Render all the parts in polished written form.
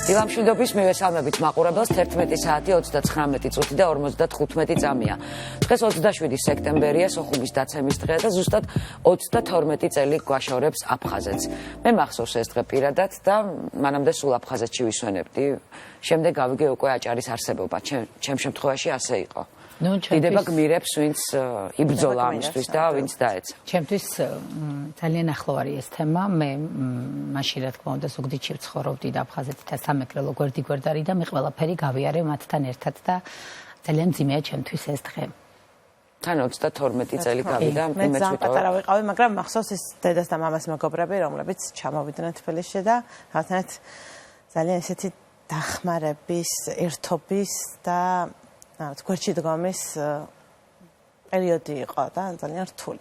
დილამშვიდობის მივესალმებით მაყურებელს 11 საათი 39 წუთი და 55 წამია. დღეს 27 სექტემბერია, სოხუმის დაცემის დღეა და ზუსტად 32 წელი გვაშორებს აფხაზეთს. მე მახსოვს ეს დღე პირადად და მანამდე სულ აფხაზეთში ვისვენებდი. შემდეგ გავიგე უკვე აჭარის არსებობა. ჩემ შემთხვევაში ასე იყო. დიდება გმირებს, ვინც იბრძოლა ამისთვის და ვინც დაეცა. ჩემთვის ძალიან ახლოვარი ეს თემა. მე მაშინ რა თქმა უნდა ზუგდიდში ვცხოვრობდი და აფხაზეთით და სამეგრელო გვერდიგვერდარი და მე ყველაფერი გავიარე მათთან ერთად და ძალიან მძიმეა ჩემთვის ეს დღე. თან 32 წელი გავიდა მე ძალიან პატარა ვიყავი, მაგრამ მახსოვს ეს დედას და მამას მეგობრები, რომლებიც ჩამოვიდნენ თბილისში და რაღაცნაირად ძალიან ესეთი დახმარების, ერთობის და გვერდში დგომის პერიოდი იყო და ძალიან რთული.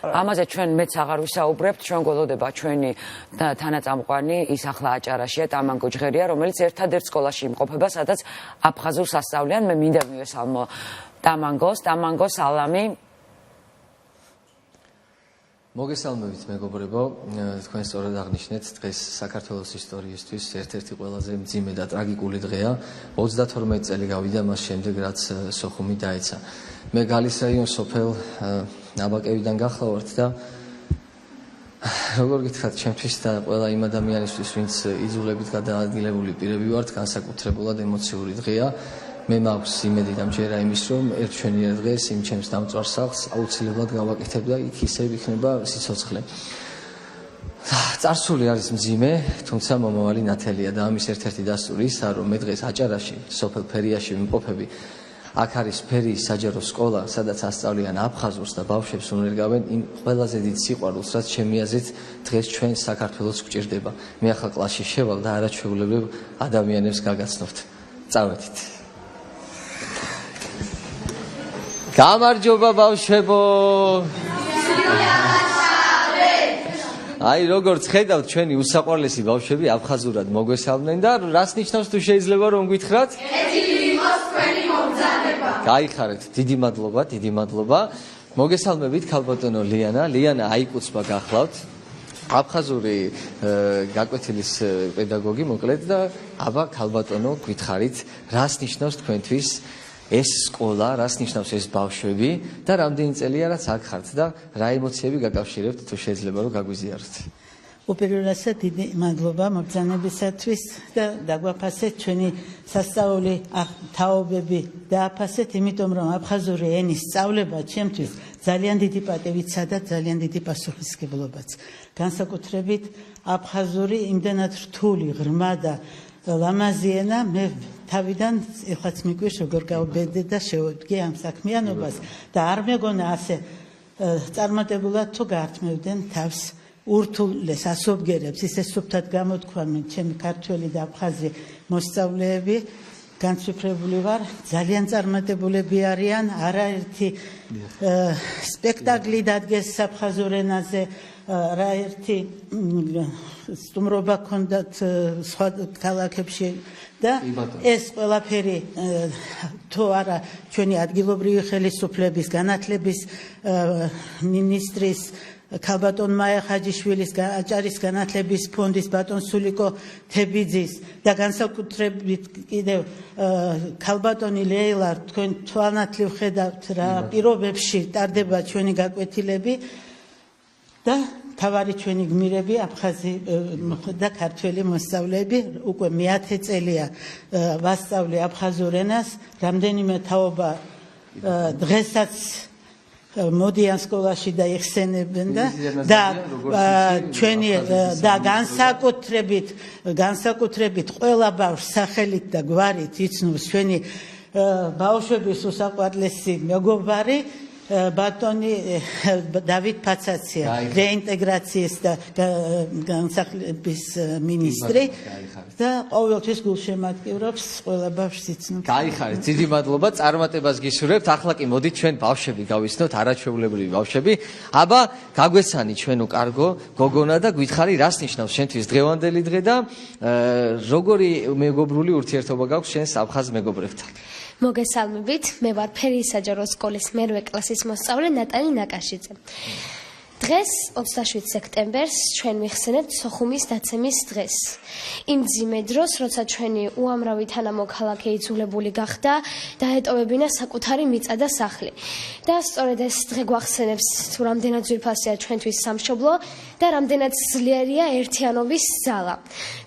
ამაზე ჩვენ მეც აღარ ვისაუბრებთ, ჩვენ გველოდება ჩვენი თანაწამყვანი ის ახლა აჭარაშია ტამანგო ჟღერია, რომელიც ერთადერთ სკოლაში იმყოფება, სადაც აფხაზურს ასწავლიან. მე მინდა მივესალმო ტამანგო სალამი. მოგესალმებით მეგობრებო, თქვენ სწორად აღნიშნეთ, დღეს საქართველოს ისტორიისთვის ერთ-ერთი ყველაზე მძიმე და ტრაგიკული დღეა. 32 წელი გავიდა მას შემდეგ, რაც სოხუმი დაეცა. მე გალის რაიონის სოფელ ნაბაკევიდან გახლავართ და როგორ გითხრათ, ჩემთვის და ყველა იმ ადამიანისთვის, ვინც იძულებით გადაადგილებული პირები ვართ, განსაკუთრებულად ემოციური დღეა. მე მაქვს იმედი და მჯერა იმის, რომ ერთ ჩვენიერ დღეს იმ ჩემს დამწვარ სახლს აუცილებლად გავაკეთებ და იქ ისევ იქნება სიცოცხლე. წარსული არის მძიმე, თუმცა მომავალი ნათელია და ამის ერთ-ერთი დასტური ისაა, რომ მე დღეს აჭარაში, სოფელ ფერიაში ვიმყოფები. აქ არის ფერიის საჯარო სკოლა, სადაც ასწავლიან აფხაზურს და ბავშვებს უნერგავენ იმ ყველაზე დიდ სიყვარულს, რაც ჩემი აზრით დღეს ჩვენ საქართველოს გვჭირდება. მე ახლა კლასში შევალ და არაჩვეულებრივ ადამიანებს გაგაცნობთ. წავედით. გამარჯობა ბავშვებო. აი როგორც ხედავთ, ჩვენი უსაყვარლესი ბავშვები აფხაზურად მოგვესალმნენ და რას ნიშნავს თუ შეიძლება რომ გითხრათ? თქვენი მომზადება. გაიხარეთ, დიდი მადლობა. მოგესალმებით ქალბატონო ლიანა. ლიანა აიკუცბა გახლავთ. აფხაზური გაკვეთილის პედაგოგი მოკლედ და აბა ქალბატონო გითხარით, რას ნიშნავს თქვენთვის ეს სკოლა, რას ნიშნავს ეს ბავშვები და რამდენი წელია რაც აქ ხართ და რა ემოციები გაკავშირებთ თუ შეიძლება რომ გაგვიზიაროთ. უპირველესად დიდი მადლობა მობრძანებისათვის და დაგვაფასეთ ჩვენი სასწაული თაობები დააფასეთ, იმიტომ რომ აფხაზური ენის სწავლება ჩემთვის ძალიან დიდი პატივიცა და ძალიან დიდი პასუხისმგებლობაც. განსაკუთრებით აფხაზური იმდენად რთული, ღრმა და ლამაზი ენა, მე თავიდან ეხლაც მიგვიშვ როგორ გავბედე და შევდგე ამ საქმიანობას და არ მეგონა ასე წარმატებულად თუ გართმევდნენ თავს ურთულეს ასობგერებს, ისე სუფთად გამოთქვამენ ჩემი ქართველი და აფხაზი მოსწავლეები. განცვიფრებული ვარ, ძალიან წარმატებულები არიან, არაერთი სპექტაკლი დადგეს აფხაზურ ენაზე, არაერთი სტუმრობა ჰქონდათ სხვა ქალაქებში და ეს ყველაფერი თუ არა ჩვენი ადგილობრივი ხელისუფლების, განათლების მინისტრის ქალბატონ მაია ხაჯიშვილის, აჭარის განათლების ფონდის ბატონ სულიკო თებიძის და განსაკუთრებით კიდევ ქალბატონი ლეილა, თქვენ თვალნათლივ ხედავთ რა პირობებში ტარდება ჩვენი გაკვეთილები და თავარი ჩვენი გმირები, აფხაზი და ქართველი მოსწავლეები. უკვე მე-10 წელია ვასწავლე აფხაზურ ენას, რამდენიმე თაობა დღესაც მოდიან სკოლაში და იხსენებენ და ჩვენი და განსაკუთრებით ყველა ბავშვს სახელით და გვარით იცნობს ჩვენი ბავშვების უსაყვარლესი მეგობარი ბატონი დავით ფაცაცია, რეინტეგრაციის და განსახლების მინისტრი და ყოველთვის გულშემატკივრობს ყველა ბავშვს იცნობს. გაიხარეთ, დიდი მადლობა, წარმატებას გისურვებთ. ახლა კი მოდით ჩვენ ბავშვები გავიცნოთ, არაჩვეულებრივი ბავშვები. აბა გაგვესანი ჩვენო კარგო გოგონა და გითხარი, რას ნიშნავს შენთვის დღევანდელი დღე და როგორი მეგობრული ურთიერთობა გაქვს შენს აფხაზ მეგობრებთან? მოგესალმებით, მე ვარ ფერიის საჯარო სკოლის მერვე კლასის მოსწავლე ნატალი ნაკაშიძე. დღეს 27 სექტემბერს ჩვენ მიხსენებთ სოხუმის დაცემის დღეს. იმ ძიმე დროს, როცა ჩვენი უამრავი თანამოქალაქე იძულებული გახდა დაეტოვებინა საკუთარი მიწა და სახლი. და სწორედ ეს დღე გვახსენებს თუ რამდენად ძვირფასია ჩვენთვის სამშობლო და რამდენად ძლიერია ერთიანობის ძალა.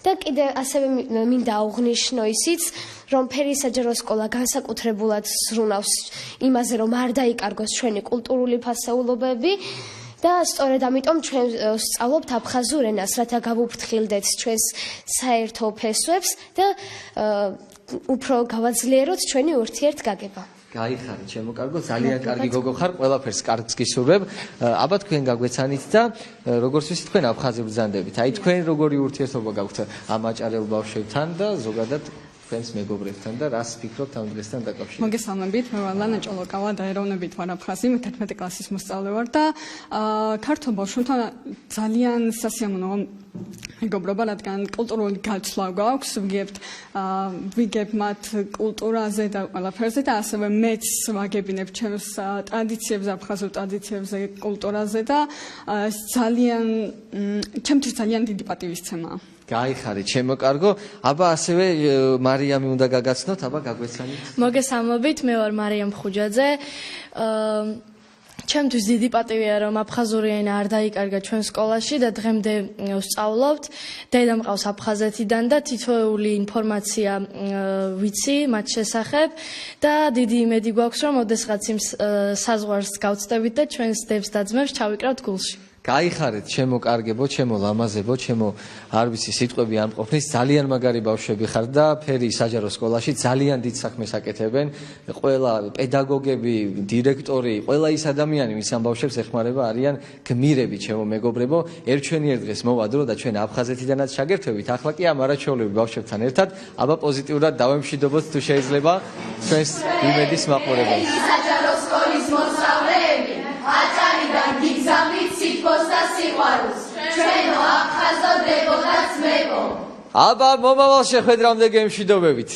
და კიდევ ასევე მინდა აღვნიშნო ისიც, რომ ფერის საჯარო სკოლა განსაკუთრებულად ზრუნავს იმაზე, რომ არ დაიკარგოს ჩვენი კულტურული ფასეულობები და სწორედ ამიტომ ჩვენ სწავლობთ აფხაზურ ენას, რათა გავუფრთხილდეთ ჩვენს საერთო ფესვებს და უფრო გავაძლიეროთ ჩვენი ურთიერთგაგება. გაიხარეთ, ჩემო კარგო, ძალიან კარგი გოგო ხარ, ყველაფერს კარგს გისურვებ. აბა თქვენ გაგვეცანით და როგორც ვიცით, თქვენ აფხაზი ბრძანდებით. აი თქვენ როგორი ურთიერთობა გაქვთ ამ აჭარელ ბავშვებთან და ზოგადად თქვენს მეგობრებთან და რას ფიქრობთ ამ დღესთან დაკავშირებით? მოგესალმებით, მე ვარ ლანა ჭოლოკავა და ეროვნებით ვარ აფხაზი, მე 11 კლასის მოსწავლე ვარ და ქართულ ბავშვებთან ძალიან სასიამოვნო მეგობრობა, რადგან კულტურული გაცვლა გვაქვს, ვიგებ მათ კულტურაზე და ყველაფერზე და ასევე მეც ვაგებინებ ჩემს ტრადიციებზე, აფხაზურ ტრადიციებზე, კულტურაზე და ძალიან ჩემთვის ძალიან დიდი პატივისცემაა. გაიხარეთ, ჩემო კარგო. აბა ასევე მარიამი უნდა გაგაცნოთ, აბა გაგვეცანით. მოგესალმებით, მე ვარ მარიამ ხუჯაძე. ჩემთვის დიდი პატივია, რომ აფხაზური ენა არ დაიკარგა ჩვენ სკოლაში და დღემდე ვსწავლობთ. დედა მყავს აფხაზეთიდან და თითოეული ინფორმაცია ვიცი მათ შესახებ და დიდი იმედი გვაქვს, რომ ოდესღაც იმ საზღვარს გავწდებით და ჩვენს დებს და ძმებს ჩავიკრავთ გულში. გაიხარეთ, ჩემო კარგებო, ჩემო ლამაზებო, ჩემო არ ვიცი სიტყვები არ მყოფნის, ძალიან მაგარი ბავშვები ხარ და ფერი საჯარო სკოლაში ძალიან დიდ საქმეს აკეთებენ. ყველა პედაგოგები, დირექტორი, ყველა ის ადამიანი, ვის ამ ბავშვებს ეხმარება, არიან გმირები, ჩემო მეგობრებო. ერთჩვენიერ დღეს მოვა დრო და ჩვენ აფხაზეთიდანაც ჩაგერთვებით. ახლა კი ამ არაჩვეულებ ბავშვებთან ერთად, აბა პოზიტიურად დავემშვიდობოთ თუ შეიძლება ჩვენს იმედის მაყურებელს. საჯარო სკოლის მოსწავლეები, აჭარიდან გიგზავნით სითბოს და სიყვარულს, ჩვენო აფხაზო დებო და ძმებო. აბა მომავალ შეხვედრამდე გემშვიდობებით.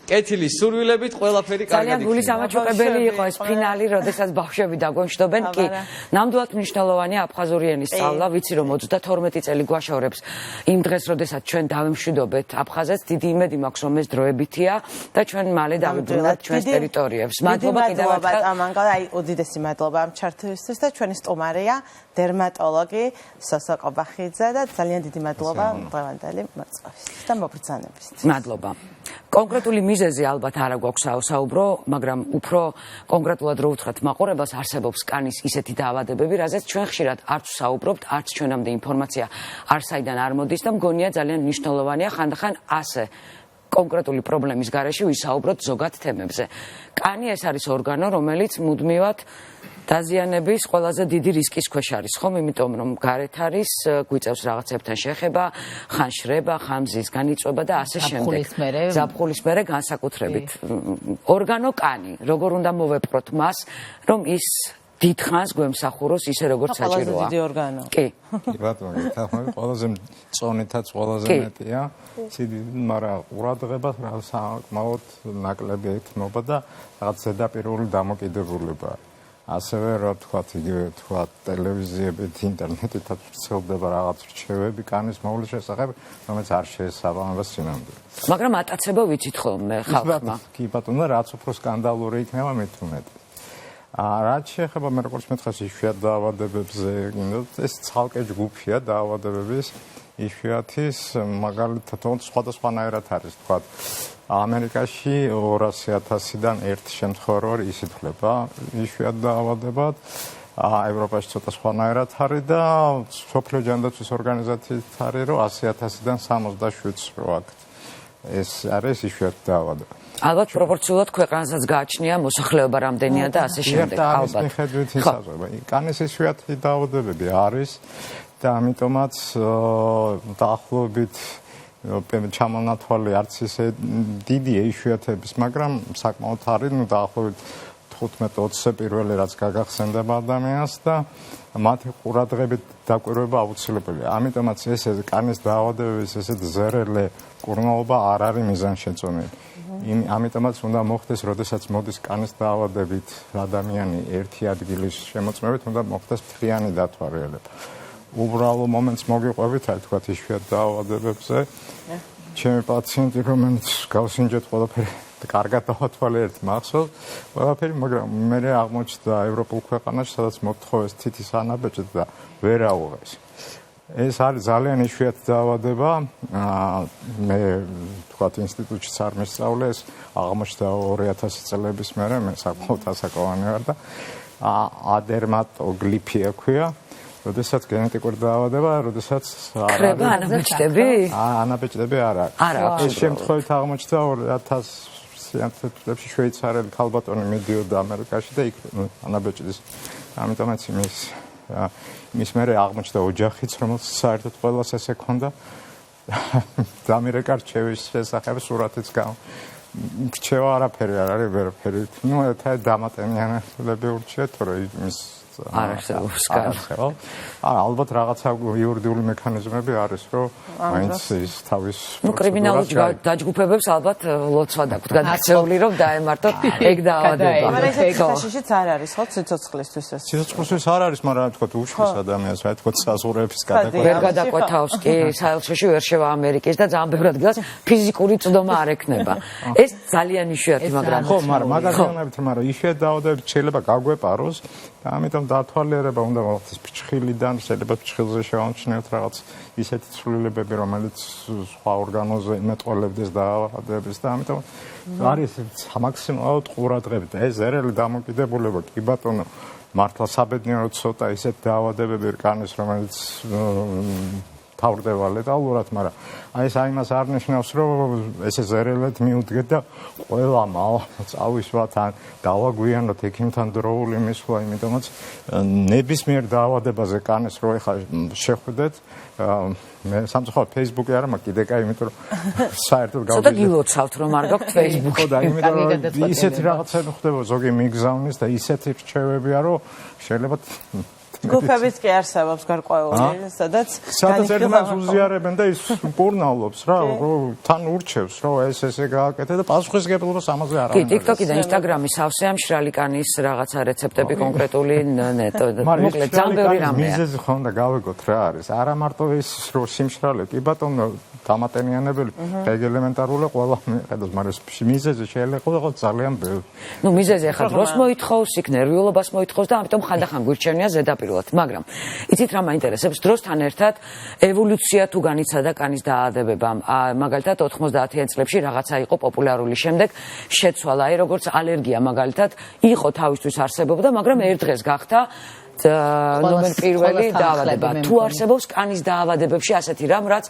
კეთილი სურვილებით, ყველაფერი კარგად ძალიან გულისამაჩუყებელი იყო ეს ფინალი, როდესაც ბავშვები დაგვემშვიდობენ. კი, ნამდვილად მნიშვნელოვანია აფხაზური ენის სწავლა. ვიცი, რომ 32 წელი გვაშორებს იმ დღეს, როდესაც ჩვენ დავემშვიდობეთ აფხაზეთს. დიდი იმედი მაქვს, რომ ეს დროებითია და ჩვენ მალე დავიბრუნოთ ჩვენს ტერიტორიებს. მადლობა კიდევ ერთხელ. აი, უდიდესი მადლობა ამ ჩართვისთვის და ჩვენი სტუმარია დერმატოლოგი სოსო ყობახიძე და ძალიან დიდი მადლობა დღევანდელი მოწვევისთვის და მობრძანებისთვის. მადლობა. კონკრეტული მიზეზი ალბათ არა გვაქვს საუბრო, მაგრამ უფრო კონკრეტულად რო უთხრათ მაყურებელს, არსებობს კანის ისეთი დაავადებები, რაზეც ჩვენ ხშირად არც საუბრობთ, არც ჩვენამდე ინფორმაცია არსაიდან არ მოდის და მგონია ძალიან მნიშვნელოვანია ხანდახან ასე კონკრეტული პრობლემის გარეშე ვისაუბროთ ზოგად თემებზე. კანი ეს არის ორგანო, რომელიც მუდმივად დაზიანების ყველაზე დიდი რისკის ქვეშ არის, ხომ? იმიტომ რომ გარეთ არის, გვიწევს რაღაცებთან შეხება, ხან შრება, ხან მზის განიწვება და ასე შემდეგ. ზაფხულის მერე განსაკუთრებით. ორგანო კანი, როგორ უნდა მოვეპყროთ მას, რომ ის დიდხანს გვემსახუროს ისე როგორც საჭიროა. ყველაზე დიდი ორგანო. კი. კი ბატონო, თახმები ყველაზე წონითაც ყველაზე მეტია. მაგრამ ყურადღებას საკმაოდ ნაკლები ეთმობა და რაღაც ზედაპირული დამოკიდებულება. ასევე რა ვთქვათ, იგივე ვთქვათ, ტელევიზიებით, ინტერნეტითაც ვრცელდება რაღაც რჩევები კანის მოვლის შესახებ, რომელიც არ შეესაბამება სინამდვილეს. მაგრამ ატაცება ვიცით ხოლმე ხალხმა. კი ბატონო, რაც უფრო სკანდალური იქნება, მით უმეტეს. რაც შეეხება მე როგორც მეთქეს იშვიათ დაავადებებზე, ეს ცალკე ჯგუფია დაავადებების იშვიათის, მაგალითად, სხვადასხვანაირად არის, ვთქვათ, ამერიკაში 200,000-დან ერთ შემთხვევა ისითვლება იშვიათ დაავადებად, ევროპაში ცოტა სხვანაირად არის და მსოფლიო ჯანდაცვის ორგანიზაციით არის, რომ 100,000-დან 67-ს რო აქვს. ეს არის იშვიათი დაავადება. ალბათ პროპორციულად ქვეყანასაც გააჩნია მოსახლეობა რამდენია და ასე შემდეგ. ალბათ. მიხედვით ისაზღვრება. კანის იშვიათი დაავადებები არის და ამიტომაც დაახლოებით ჩამონათვალი არც ისე დიდია იშვიათების, მაგრამ საკმაოდ არის, დაახლოებით 15-20-ზე პირველი რაც გაგახსენდება ადამიანს და მათი ყურადღებით დაკვირვება აუცილებელია. ამიტომაც ეს კანის დაავადებების ესეთ ზერელე კურნალობა არ არის მიზანშეწონილი. ამიტომაც უნდა მოხდეს, როდესაც მოდის კანის დაავადებით ადამიანი ერთი ადგილის შემოწმებით, უნდა მოხდეს მთლიანი დათვალიერება. უბრალო მომენტს მოგიყვებით, აი თქვათ იშვიათ დაავადებებზე. ჩემი პაციენტი, რომელიც გავსინჯეთ ყველაფერი კარგად დავათვალიერეთ მახსოვს, ყველაფერი, მაგრამ მე აღმოჩნდა ევროპულ ქვეყანაში, სადაც მოთხოვეს თითის ანაბეჭდ და ვერ აუღეს. ეს არის ძალიან იშვიათი დაავადება. მე თქვათ ინსტიტუტშიც არ მისწავლე, ეს აღმოჩნდა 2000 წლების მერე, მე საკმაოდ ასაკოვანი ვარ და ადერმატოგლიფია ქვია. როდესაც გენეტიკური დაავადება, როდესაც ქრება ანაბეჭდები? ანაბეჭდები არ არის. არ აქვს. ეს შემთხვევით აღმოჩნდა 2000 წლებში შვეიცარელი ქალბატონი მიდიოდა ამერიკაში და იქ ანაბეჭდის. ამიტომაც მის მერე აღმოჩნდა ოჯახიც, რომელიც საერთოდ ყველას ესე ქონდა. დამირეკა რჩევის შესახებ სურათიც რჩევა არაფერი არ არის, ვერაფერი. ნუ თა დამატენიანები ურჩიეთ, თორე იმის არ არსებობს კაცო. ალბათ რაღაცა იურიდიული მექანიზმები არის, რომ მაინც ის თავის კრიმინალურ დაჯგუფებებს ალბათ ლოცვა დაქვთ გადაქცეული, რომ დაემართოთ ეგ დაავადება. მაგრამ ეს საშიშიც არ არის, ხო, სიცოცხლისთვის ეს. სიცოცხლისთვის არ არის, მაგრამ თქვათ უშლის ადამიანს, რა თქვათ საზღურების გადაკვეთა. ვერ გადაკვეთავს კი, საელჩოში ვერ შევა ამერიკის და ძალიან ბევრად გილას ფიზიკური წვდომა არ ექნება. ეს ძალიან იშვიათი, მაგრამ ხო, მაგრამ მაგალითად, მაგრამ იშვიათ დაავადებებით შეიძლება გაგვეპაროს და ამიტომ დათვალიერება უნდა მოხდეს ფრჩხილიდან, შეიძლება ფრჩხილზე შევამჩნიოთ რაღაც ისეთი ცვლილებები, რომელიც სხვა ორგანოზე იმეტყველებდეს დაავადებას და ამიტომ არის მაქსიმალურად ყურადღებით. ეს ზერელი დამოკიდებულება, კი ბატონო, მართლა საბედნიეროდ ცოტა ისეთ დაავადებები რკანის, რომელიც თავდება ლეტალურად, მაგრამ აი ეს აიმას არ ნიშნავს, რომ ესე ზერელად მიუდგეთ და ყველა წავისვათ ან დავაგვიანოთ ექიმთან დროული მისვლა, იმიტომაც ნებისმიერ დაავადებაზე კანის რო ეხა შეხვდეთ, მე სამწუხაროდ Facebook-ი არ მაქვს კიდე, იმიტომ რომ საერთოდ ცოტა გილოცავთ რომ არ გაქვთ Facebook-ი. ხო და იმიტომ რომ ისეთი რაღაცები ხდება, ზოგი მიგზავნის და ისეთი რჩევებია, რომ შეიძლება გუფებიც კი არსებობს გარკვეული, სადაც ერთმანეთს უზიარებენ და ის კურნალობს რა, თან ურჩევს, რომ ესე გააკეთე და პასუხისგებლობას ამაზე არ აქვს. კი, TikTok-ი და Instagram-ი სავსეა მშრალი კანის რაღაცა რეცეპტები კონკრეტული მოკლედ ძალიან ბევრი რამეა. მიზეზი ხო უნდა გავიგოთ რა არის. არა მარტო ის რომ სიმშრალე, კი ბატონო, დამატენიანებელი, ელემენტარული ყველა მიხედავს, მაგრამ მიზეზი შეიძლება იყოს ძალიან ბევრი. ნუ მიზეზი ახლა დროს მოითხოვს, იქ ნერვიულობას მოითხოვს და ამიტომ ხანდახან გვირჩენია ზედაპირულად, მაგრამ იცით რა მაინტერესებს, დროსთან ერთად ევოლუცია თუ განიცადა კანის დაავადებამ. მაგალითად 90-იან წლებში რაღაცა იყო პოპულარული, შემდეგ შეცვალა, როგორც ალერგია მაგალითად იყო თავისთვის არსებობდა, მაგრამ ერთ დღეს გახდა ნომერ პირველი დაავადება. თუ არსებობს კანის დაავადებებში ასეთი რამ, რაც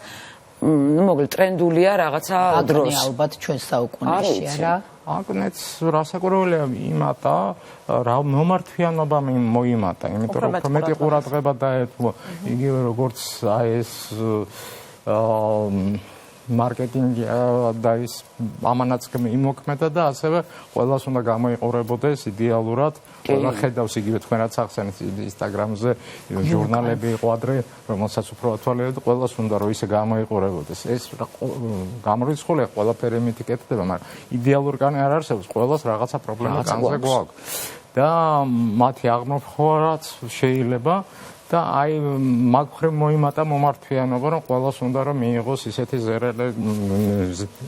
მოკლედ ტრენდულია რაღაცა დროს. ალბათ ჩვენ საუკუნეში არა. აკნეც რასაკვირველია იმატა, რა მომართვიანობა მოიმატა, იმიტომ რომ უფრო მეტი ყურადღება დაეთმო, იგივე როგორც აი ეს მარკეტინგი და ის ამანაც იმოქმედა და ასევე ყველას უნდა გამოიყურებოდეს იდეალურად. ყველა ხედავს იგივე თქვენ რაც ახსენეთ Instagram-ზე ჟურნალები იყო ადრე, რომელსაც უფრო ათვალიერებთ, ყველას უნდა რომ ისე გამოიყურებოდეს. ეს გამორიცხულია, ყველაფერი მითი კეთდება, მაგრამ იდეალური კანი არ არსებობს, ყველას რაღაცა პრობლემა კანზე გვაქვს. და მათი აღმოფხვრაც შეიძლება და აი მაგ მხრივ მოიმატა მომართვიანობა, რომ ყველას უნდა რომ მიიღოს ისეთი ზერელი,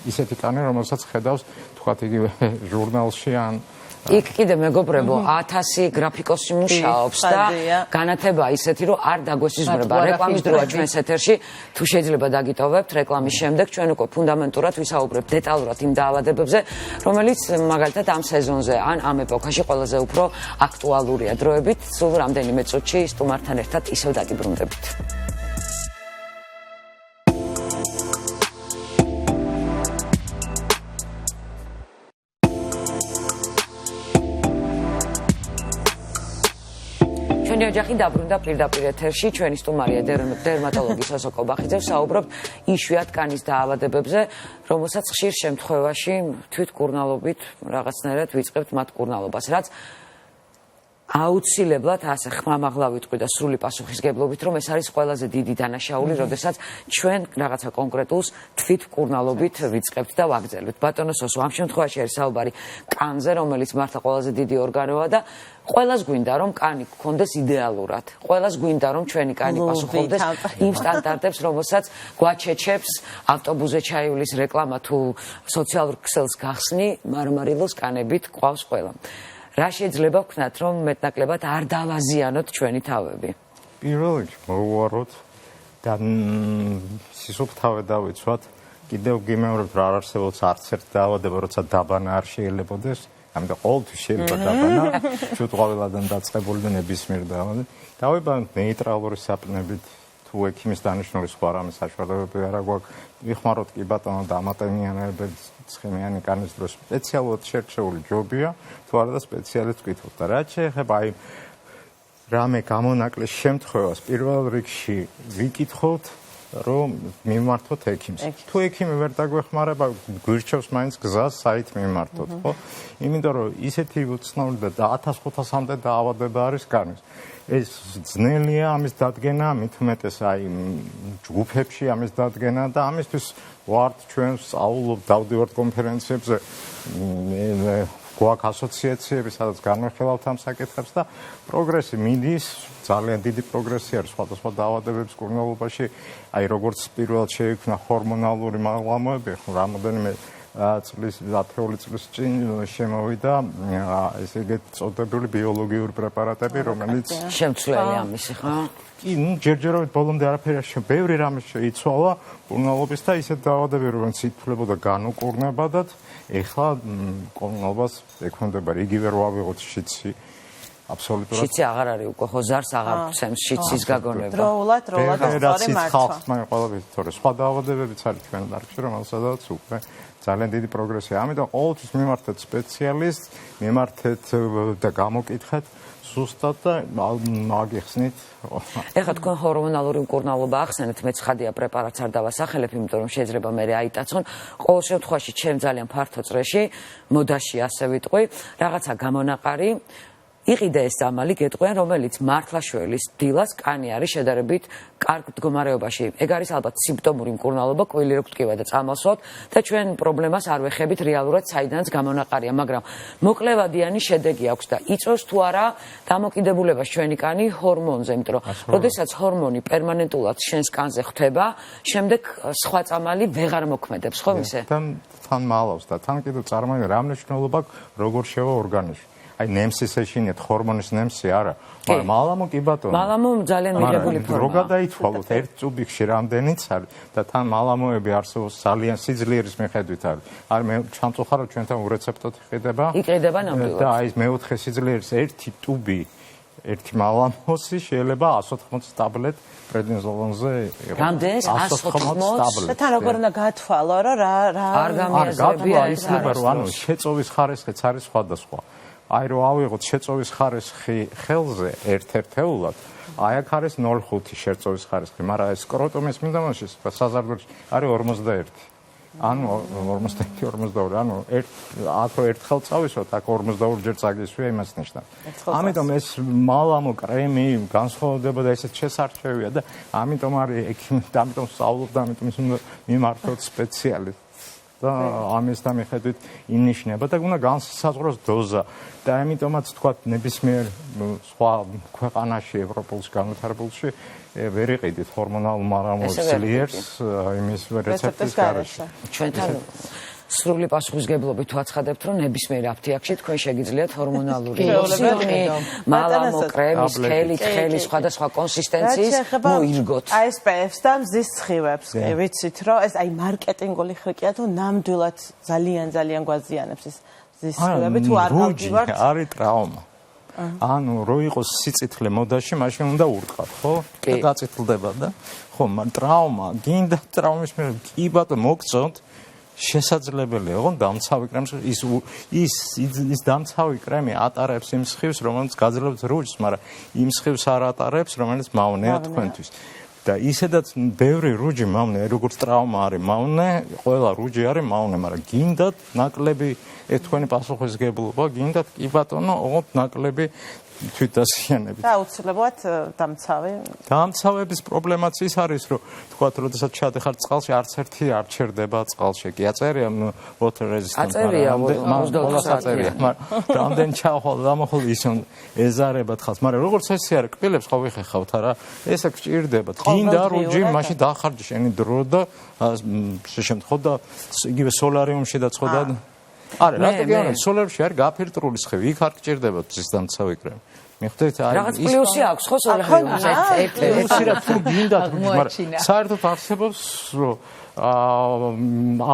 ისეთი კანი, რომელსაც ხედავს თქვათ იგივე ჟურნალში ან იქ კიდე მეგობრებო 1000 გრაფიკოსი მუშაობს და განათება ისეთი რომ არ დაგვესიზმრება რეკლამის დროა ჩვენს ეთერში თუ შეიძლება დაგიტოვებთ რეკლამის შემდეგ ჩვენ უკვე ფუნდამენტურად ვისაუბრებთ დეტალურად იმ დაავადებებზე რომელიც მაგალითად ამ სეზონზე ან ამ ეპოქაში ყველაზე უფრო აქტუალურია დროებით სულ რამდენიმე წუთში სტუმართან ერთად ისევ დაგიბრუნდებით ჩვენი ოჯახი დაბრუნდა პირდაპირ ეთერში. ჩვენი სტუმარია დერმატოლოგი სოსო კობახიძე. ვსაუბრობთ იშვიათ კანის დაავადებებზე, რომელსაც ხშირ შემთხვევაში თვითკურნალობით რაღაცნაირად ვიწყებთ მათ კურნალობას, რაც აუცილებლად ასე ხმამაღლა ვიტყვი და სრული პასუხისგებლობით, რომ ეს არის ყველაზე დიდი დანაშაული, როდესაც ჩვენ რაღაცა კონკრეტულს თვითკურნალობით ვიწყებთ და ვაგრძელებთ. ბატონო სოსო, ამ შემთხვევაში არის საუბარი კანზე, რომელიც მართლა ყველაზე დიდი ორგანოა და ყველას გვინდა რომ კანი გქონდეს იდეალურად. ყველას გვინდა რომ ჩვენი კანი პასუხობდეს იმ სტანდარტებს, რომელსაც გვაჩეჩებს ავტობუსზე ჩაივლის რეკლამა თუ სოციალურ ქსელს გახსნი, მარმარილოს კანებით ყავს ყველა. რა შეიძლება ვქნათ, რომ მეტნაკლებად არ დავაზიანოთ ჩვენი თავები? პირველ რიგში მოვუაროთ და სისუფთავე დავიცვათ. კიდევ გიმეორებთ, რა არ არსებობს არც ერთ დაავადება, როცა დაბანა არ შეიძლებაოდეს. ამიტომ ყოველთვის შეიძლება დაბანა, შუტყავილადან დაწყებული და ნებისმიერ დაავადება. დავიბანოთ ნეიტრალური საპნებით, თუ ექიმის დანიშნული სხვა რამე საშუალებები არ აქვს. ვიხმაროთ კი ბატონო დამატებიანები ცხიმიანი კანის დროს სპეციალურად შერჩეული ჯობია, თუ არა და სპეციალისტს ვკითხოთ. და რაც შეეხება აი რამე გამონაკლის შემთხვევას, პირველ რიგში ვიკითხოთ, რომ მიმართოთ ექიმს. თუ ექიმი ვერ დაგვეხმარება, გვირჩევს მაინც გზას, საით მიმართოთ, ხო? იმიტომ რომ ისეთი უცნაური და 1500-მდე დაავადება არის კანის. ეს ძნელია ამის დადგენა, მით უმეტეს აი ჯგუფებში ამის დადგენა და ამისთვის ვართ ჩვენ სწავლობ, დავდივართ კონფერენციებზე, გვაქვს ასოციაციები, სადაც განვიხილავთ ამ საკითხებს და პროგრესი მიდის, ძალიან დიდი პროგრესი არის სხვადასხვა დაავადებების კურნალობაში. აი როგორც პირველად შეიქმნა ჰორმონალური მაღლამოები, რამოდენიმე წლის 10 წლის წინ შემოვიდა ესე იგი წოდებული ბიოლოგიური პრეპარატები, რომელიც შემცვლელი ამისი, ხო? კი, ჯერჯერობით ბოლომდე არაფერი არ შეიცვალა. ბევრი რამე შეიცვალა კურნალობის და ისეთ დაავადებები, რომელიც ითვლებოდა განუკურნებადად, ეხლა კურნალობას ექვემდებარა. იგივე რო ავიღოთ შიცი. აბსოლუტურად. შიცი აღარ არის უკვე, ხო ზარს აღარ გცემს შიცის გაგონება. დროულად სწორი მართვა. მაგრამ ყველაფერი თორე სხვა დაავადებებიც არის ჩვენ დარგში, რომელსაც უკვე ძალიან დიდი პროგრესია. ამიტომ ყოველთვის მიმართეთ სპეციალისტს, მიმართეთ და გამოკითხეთ ზუსტად და მაგიხსნით. ეხლა თქვენ ჰორმონალური მკურნალობა ახსენეთ, მე ცხადია პრეპარატს არ დავასახელებ, იმიტომ რომ შეიძლება მე აიტაცონ. ყოველ შემთხვევაში ჩემ ძალიან ფართო წრეში, მოდაში ასე ვიტყვი, რაღაცა გამონაყარი იყიდა ეს წამალი გეტყვიან, რომელიც მართლაშველის დილას კანი არის შედარებით კარგ მდგომარეობაში. ეგ არის ალბათ სიმპტომური მკურნალობა, კვილი რო გტკივა და წამოსვათ და ჩვენ პრობლემას არ ვეხებით რეალურად საიდანაც გამონაყარია, მაგრამ მოკლევადიანი შედეგი აქვს და იწვევს თუ არა დამოკიდებულებას ჩვენი კანი ჰორმონზე, იმიტომ რომ როდესაც ჰორმონი პერმანენტულად შენს კანზე ხვდება, შემდეგ სხვა წამალი ვეღარ მოქმედებს, ხო ისე? თან მალავს და თან კიდევ წარმოიდგინე რა მნიშვნელობა როგორ შევა ორგანიზმში. აი ნემსის ეშინიათ ჰორმონის ნემსი არა, მაგრამ მალამო კი ბატონო. მალამო ძალიან მიღებული ფორმაა. რო გადაითვალოთ ერთ წუბიქში რამდენიც არის და თან მალამოები არსებობს ძალიან სიძლიერის მიხედვით არის. არ მე ჩამწუხარო ჩვენთან ურეცეპტოდ იყიდება. იყიდება ნამდვილად. და აი ეს მეოთხე სიძლიერის ერთი ტუბი ერთი მალამოსი შეიძლება 180 ტაბლეტ პრედნიზოლონზე იყოს. რამდენი 180 ტაბლეტ. და თან როგორ უნდა გათვალო, რომ რა არ გამიაზრებია ეს არის. ანუ შეწოვის ხარისხიც არის სხვადასხვა. აი რო ავიღოთ შეწოვის ხარისხი ხელზე ერთ-ერთეულად, აი აქ არის 0.5 შეწოვის ხარისხი, მაგრამ ეს სკროტუმის მინდამოში საზარდოებში არის 41. ანუ 41-42, ანუ აქ რო ერთხელ წავისვათ, აქ 42 ჯერ წაგისვია, იმას ნიშნავს. ამიტომ ეს მალამო კრემი განსხვავდება და ესეც შესარჩევია და ამიტომ არის ექიმი, ამიტომ სწავლობ და ამიტომ ის უნდა მიმართოთ სპეციალისტს. და ამის და მიხედვით ინიშნება და უნდა განსაზღვროს დოზა და ამიტომაც თქვა ნებისმიერ სხვა ქვეყანაში ევროპულში განვითარებულში ვერ იყიდით ჰორმონალ მარამოსლიერს იმის რეცეპტის გარეშე. ჩვენთან სრული პასუხისგებლობით ვაცხადებთ, რომ ნებისმიერ აფთიაქში თქვენ შეგიძლიათ ჰორმონალური ლოსიონი, მალამო კრემის, ხელი, სხვადასხვა კონსისტენციის მოირგოთ. აი SPF-ს და მზის ცხივებს, კი ვიცით, რომ ეს აი მარკეტინგული ხრიკია თუ ნამდვილად ძალიან გვაზიანებს ეს მზის ცხივები თუ არ გავდივართ. არის ტრავმა. ანუ რო იყოს სიწითლე მოდაში, მაშინ უნდა ურტყათ, ხო? და გაწითლდება და ხო, მაგრამ ტრავმა, გინდა ტრავმის მე კი ბატონო მოგწონთ შესაძლებელია, ოღონდ დამცავი კრემს ის დამცავი კრემი ატარებს იმ სხივს, რომელიც გაძლევს რუჯს, მაგრამ იმ სხივს არ ატარებს, რომელიც მავნეა თქვენთვის. და ისედაც ბევრი რუჯი მავნე, როგორც ტრავმა არის მავნე, ყველა რუჯი არის მავნე, მაგრამ გინდათ ნაკლები თქვენი პასუხისგებლობა, გინდათ კი ბატონო, ოღონდ ნაკლები თვითდასიანებით. და აუცილებლად დამცავი. დამცავების პრობლემაც ის არის, რომ თქვათ, როდესაც ჩადეხარ წყალში, არც ერთი არ ჩერდება წყალში. კი აწერია water resistant. აწერია, 24 მაგრამ რამდენი ჩაახვალ დამახვალ ის ეზარებათ ხალხს, მაგრამ როგორც ესე არის, კბილებს ხო ვიხეხავთ არა? ესე გჭირდებათ. გინდა რუჯი, მაშინ დაახარჯე შენი დრო და შემთხვევით და იგივე სოლარიუმში და ცხოდა არა, რატო გეუბნები, სოლარიუმში არის გაფილტრული სხივი, იქ არ გჭირდებათ ის დამცავი კრემი. მიხვდეთ, აი რაღაც პლუსი აქვს ხო სოლარიუმში? პლუსი რა თუ გინდათ, მაგრამ საერთოდ არსებობს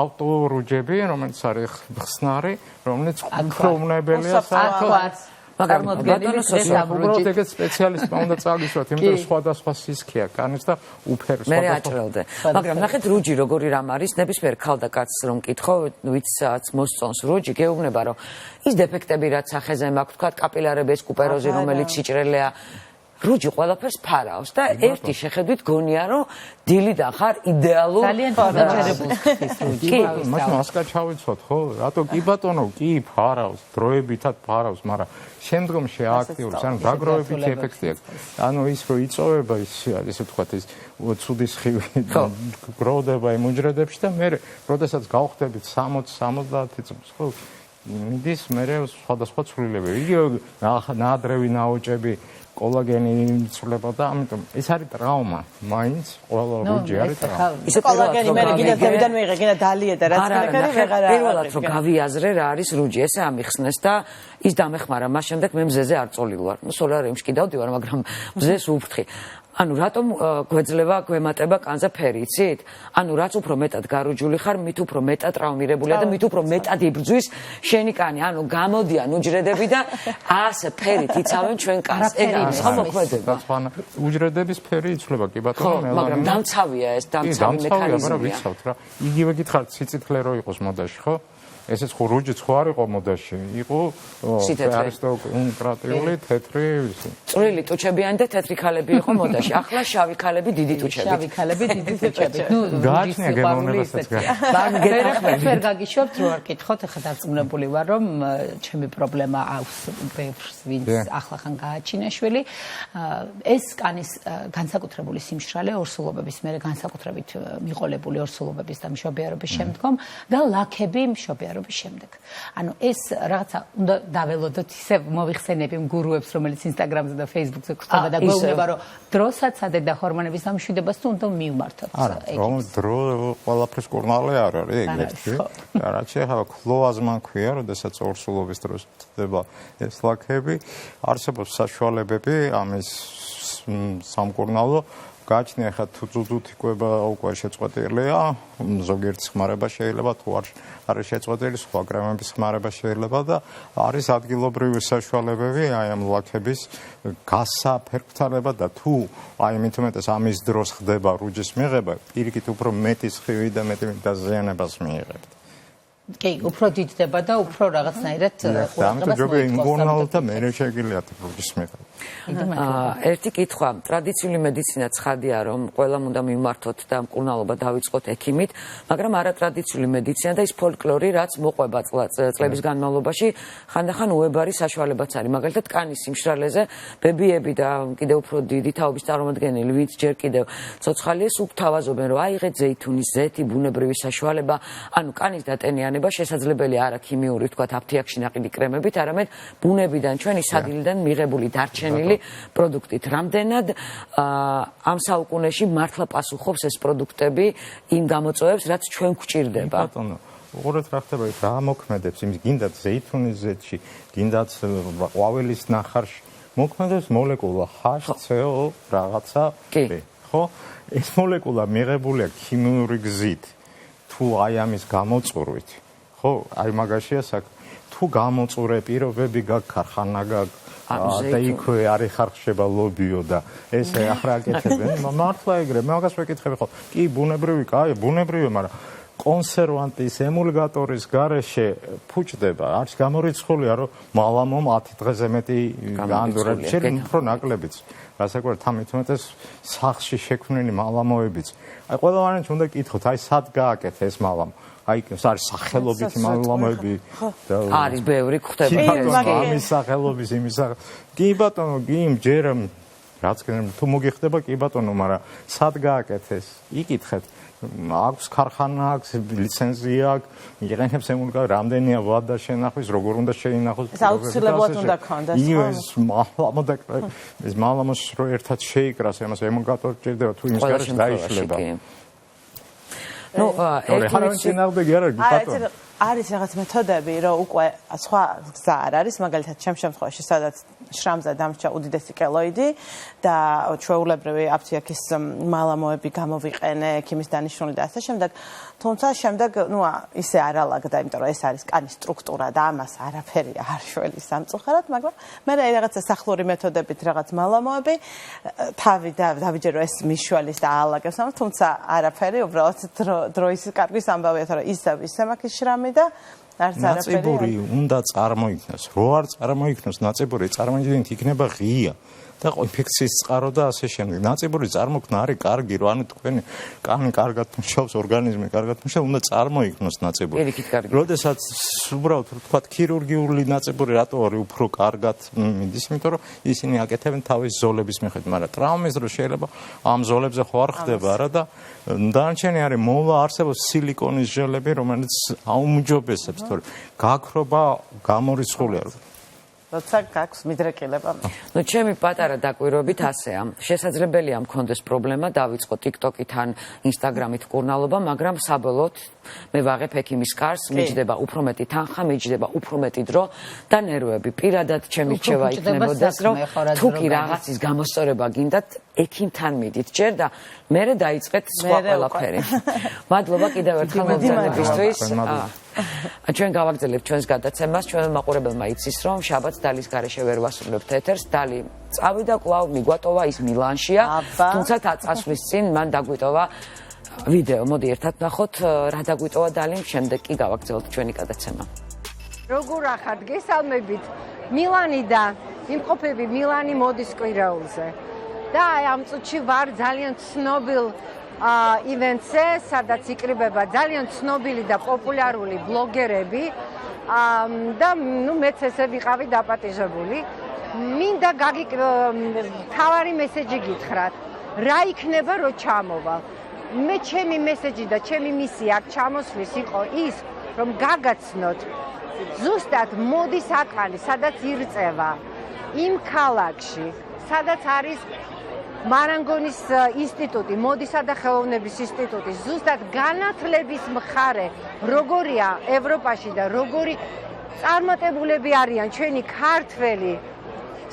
ავტორუჯები, რომელიც არის ხსნარი, რომელიც უფრო უნებელია საერთოდ. მაგრამ უბრალოდ ეგეთ სპეციალისტმა უნდა წავისვათ, იმიტომ რომ სხვადასხვა სისქეა კანის და უფერი მე აჭრელდე. მაგრამ ნახეთ რუჯი როგორი რამ არის, ნებისმიერ ქალ და კაცს რომ მკითხო, ვიცაც მოსწონს რუჯი, გეუბნება რომ ის დეფექტები რაც სახეზე მაქვს, თქვა კაპილარები, ეს კუპეროზი რომელიც სიჭრელეა, რუჯი ყველაფერს ფარავს და ერთი შეხედვით გონია რომ დილიდან ხარ იდეალურ ძალიან ფარავს რუჯი. მაგრამ ასკა ჩავიცოთ ხო? რატო კი ბატონო, კი ფარავს, დროებითად ფარავს, მაგრამ შემდგომში აქტიურს, ანუ დაგროვებითი ეფექტი აქვს. ანუ ის რო იწოვება ის ესე ვთქვათ ის ცუდი სხივი გროვდება იმ უჯრედებში და მე როდესაც გავხდებით 60-70 წელს ხო მიდის მე სხვადასხვა ცვლილებები. იგივე ნაადრევი ნაოჭები კოლაგენი იცვლება და ამიტომ ეს არის ტრავმა. მაინც ყველა რუჯი არის ტრავმა. ისე კოლაგენი მე გინდადებიდან მიიღე, გინდა დალიედა რაც ქარი ვეღარ არის. პირველად რომ გავიაზრე რა არის რუჯი, ესე ამიხსნეს და ის დამეხმარა. მას შემდეგ მე მზეზე არ წოლილი ვარ. ნუ სოლარიუმში კი დავდივარ, მაგრამ მზეს უფრთხი. ანუ რატომ გვეძლება გვემატება კანზე ფერი, იცით? ანუ რაც უფრო მეტად გარუჯული ხარ, მით უფრო მეტად ტრავმირებულია და მით უფრო მეტად იბრძვის შენი კანი. ანუ გამოდიან უჯრედები და ასე ფერით იცავენ ჩვენ კანს. ეგ არის ხო მოქმედება. უჯრედების ფერი იცვლება კი ბატონო, მაგრამ დამცავია ეს დამცავი მექანიზმია. მაგრამ ვიცავთ რა. იგივე გითხართ სიციკლე რო იყოს მოდაში, ხო? ესეც ხო რუჯიც ხო არ იყო მოდაში, იყო არისტოკრატიული თეთრი ვისი. წვრილი ტუჩებიანი და თეთრი ქალები იყო მოდაში. ახლა შავი ქალები დიდი ტუჩებით. შავი ქალები დიდი ტუჩებით. ნუ გააჩნია გემოვნებასაც. ვერ გაგიშვებთ რო არ კითხოთ, ახლა დარწმუნებული ვარ რომ ჩემი პრობლემა აქვს ბევრს ვინც ახლახან გააჩინა შვილი. ეს კანის განსაკუთრებული სიმშრალე ორსულობების მერე განსაკუთრებით მიყოლებული ორსულობების და მშობიარობის შემდგომ და ლაქები მშობიარობის შემდეგ. ანუ ეს რაღაცა უნდა დაველოდოთ ისე მოიხსენები მგურუებს, რომელიც ინსტაგრამზე და ფეისბუქზე გვხვდება და გვეუბნება, რომ დროსაც ადე და ჰორმონების დამშვიდებას თუ უნდა მივმართოთ. არა, რომ დრო ყველაფრის კურნალე არ არის ეგრეთი. და რაც ახლა ქლოაზმა ქვია, როდესაც ორსულობის დროს ხდება ეს ლაქები, არსებობს საშუალებები ამის სამკურნალო გაჩნია ხა თუ ძუძუთი კვება უკვე შეწყვეტილია, ზოგიერთი ხმარება შეიძლება თუ არ არის შეწყვეტილი, სხვა კრემების ხმარება შეიძლება და არის ადგილობრივი საშუალებები აი ამ ლაქების გასაფერქთარება და თუ აი მით უმეტეს ამის დროს ხდება რუჯის მიღება, პირიქით უფრო მეტი სხივი და მეტი დაზიანებას მიიღებთ. კი, უფრო დიდდება და უფრო რაღაცნაირად ამიტომ ჯობია იმგონალ და მე შეგიძლიათ რუჯის მიღება. ერთი კითხვა, ტრადიციული მედიცინა ცხადია, რომ ყველამ უნდა მიმართოთ და მკურნალობა დავიწყოთ ექიმით, მაგრამ არატრადიციული მედიცინა და ის ფოლკლორი, რაც მოყვება წლების განმავლობაში, ხანდახან უებარი საშუალებაც არის. მაგალითად, კანის სიმშრალეზე ბებიები და კიდევ უფრო დიდი თაობის წარმომადგენელი, ვინც ჯერ კიდევ ცოცხალია, სულ თავაზობენ, რომ აიღეთ ზეითუნის ზეთი, ბუნებრივი საშუალება, ანუ კანის დატენიანება შესაძლებელი არა ქიმიური, თქვათ, აფთიაქში ნაყიდი კრემებით, არამედ ბუნებიდან, ჩვენი სადილიდან მიღებული დარჩენილი პროდუქტით. რამდენად ამ საუკუნეში მართლა პასუხობს ეს პროდუქტები იმ გამოწვევებს, რაც ჩვენ გვჭირდება? ბატონო, უყურეთ რა ხდება, რა მოქმედებს იმის გინდათ ზეითუნის ზეთში, გინდათ ყვავილის ნახარში. მოქმედებს მოლეკულა HCO რაღაცა, ხო? ეს მოლეკულა მიღებულია ქიმიური გზით. თუ აი ამის გამოწურვით, ხო? აი მაგაშია საქმე. თუ გამოწურე პირობები გაქვს, ხარხანა გაქვს და იქვე არის ხარხშება ლობიო და ესე ახრაკეთებენ. მართლა ეგრე, მე მაგას ვეკითხები ხო? კი, ბუნებრივი, კაი, ბუნებრივია, მაგრამ კონსერვანტის, ემულგატორის გარეშე ფუჭდება. არის გამორიცხულია, რომ მალამო 10 დღეზე მეტი განდურებს, შეიძლება უფრო ნაკლებიც. რასაკვირველად 13-ს სახლში შექმნილი მალამოებიც. აი ყველანაირად უნდა გკითხოთ, აი სად გააკეთე ეს მალამო? აი ეს არის სახელობითი მალამოები და არის ბევრი ხდება ამის სახელობის იმის კი ბატონო, კი ჯერ რაც თუ მოგიხდება კი ბატონო, მაგრამ სად გააკეთეს? იკითხეთ. აქვს ქარხანა, აქვს ლიცენზია, აქვს, იყენებს ემულგა, რამდენია ვადა შენახვის, როგორ უნდა შეინახოს. ეს აუცილებლად უნდა ქონდეს. ეს მალამოს რო ერთად შეიკრას, ამას ემულგატორი ჭირდება, თუ იმის გარშე დაიშლება. ნუ არის რაღაც მეთოდები, რომ უკვე სხვა გზა არ არის, მაგალითად ჩემ შემთხვევაში, სადაც შრამზე დამრჩა უდიდესი კელოიდი და ჩვეულებრივი აფთიაქის მალამოები გამოვიყენე, ექიმის დანიშნული და ასე შემდეგ. თუმცა შემდეგ, ისე არ ალაგდა, იმიტომ რომ ეს არის კანის სტრუქტურა და ამას არაფერი არ შველი სამწუხაროდ, მაგრამ მე რაღაცა სახლური მეთოდებით რაღაც მალამოები თავი დავიჯერო ეს მიშველის და აალაგებს, თუმცა არაფერი, უბრალოდ დროის კარგვის ამბავია, თორე ისე მაქვს შრამი და არც არაფერი. ნაწიბური უნდა წარმოიქნას. რო არ წარმოიქნოს ნაწიბური, წარმოიდგინეთ იქნება ღია და ინფექციის წყარო და ასე შემდეგ. ნაწიბური წარმოქმნა არის კარგი, რომ ანუ თქვენი კანი კარგად მუშაობს, ორგანიზმი კარგად მუშაობს, უნდა წარმოიქნოს ნაწიბური. როდესაც უბრალოდ ვთქვათ, ქირურგიული ნაწიბური რატო არის უფრო კარგად მიდის, იმიტომ რომ ისინი აკეთებენ თავის ზოლების მიხედვით, მაგრამ ტრავმის დროს შეიძლება ამ ზოლებზე ხო არ ხდება რა და დანარჩენი არის მოვა არსებობს სილიკონის ჟელები, რომელიც აუმჯობესებს, თორე გაქრობა გამორიცხულია. როცა გაქვს მიდრეკილება. ჩემი პატარა დაკვირვებით ასეა. შესაძლებელია მქონდეს პრობლემა, დავიწყო TikTok-ით ან Instagram-ით კურნალობა, მაგრამ საბოლოოდ მე ვაღებ ექიმის კარს, მიჯდება უფრო მეტი თანხა, მიჯდება უფრო მეტი დრო და ნერვები. პირადად ჩემი რჩევა იქნებოდეს, რომ თუ კი რაღაცის გამოსწორება გინდათ, ექიმთან მიდით ჯერ და მერე დაიწყეთ სხვა ყველაფერი. მადლობა კიდევ ერთხელ მოგზაურობისთვის. ჩვენ გავაგრძელებთ ჩვენს გადაცემას, ჩვენ მაყურებელმა იცის, რომ შაბათს დალის გარეშე ვერ ვასრულებთ ეთერს. დალი წავიდა კვლავ მიგვატოვა ის მილანშია, თუმცა წასვლის წინ მან დაგვიტოვა ვიდეო. მოდი ერთად ნახოთ რა დაგვიტოვა დალიმ, შემდეგ კი გავაგრძელებთ ჩვენი გადაცემა. როგორ ახართ, გესალმებით. მილანიდან იმყოფები მილანი მოდის კვირაულზე. და ამ წუთში ვარ ძალიან ცნობილ ივენტზე, სადაც იკრიბება ძალიან ცნობილი და პოპულარული ბლოგერები და მეც ესე ვიყავი დაპატიჟებული. მინდა თავარი მესეჯი გითხრათ. რა იქნება რო ჩამოვალ? მე ჩემი მესეჯი და ჩემი მისია აქ ჩამოსვლის იყო ის, რომ გაგაცნოთ ზუსტად მოდის აკალი, სადაც ირწევა იმ ქალაქში, სადაც არის მარანგონის ინსტიტუტი, მოდისა და ხელოვნების ინსტიტუტი, ზუსტად განათლების მხარე, როგორია ევროპაში და როგორი წარმატებულები არიან ჩვენი ქართველი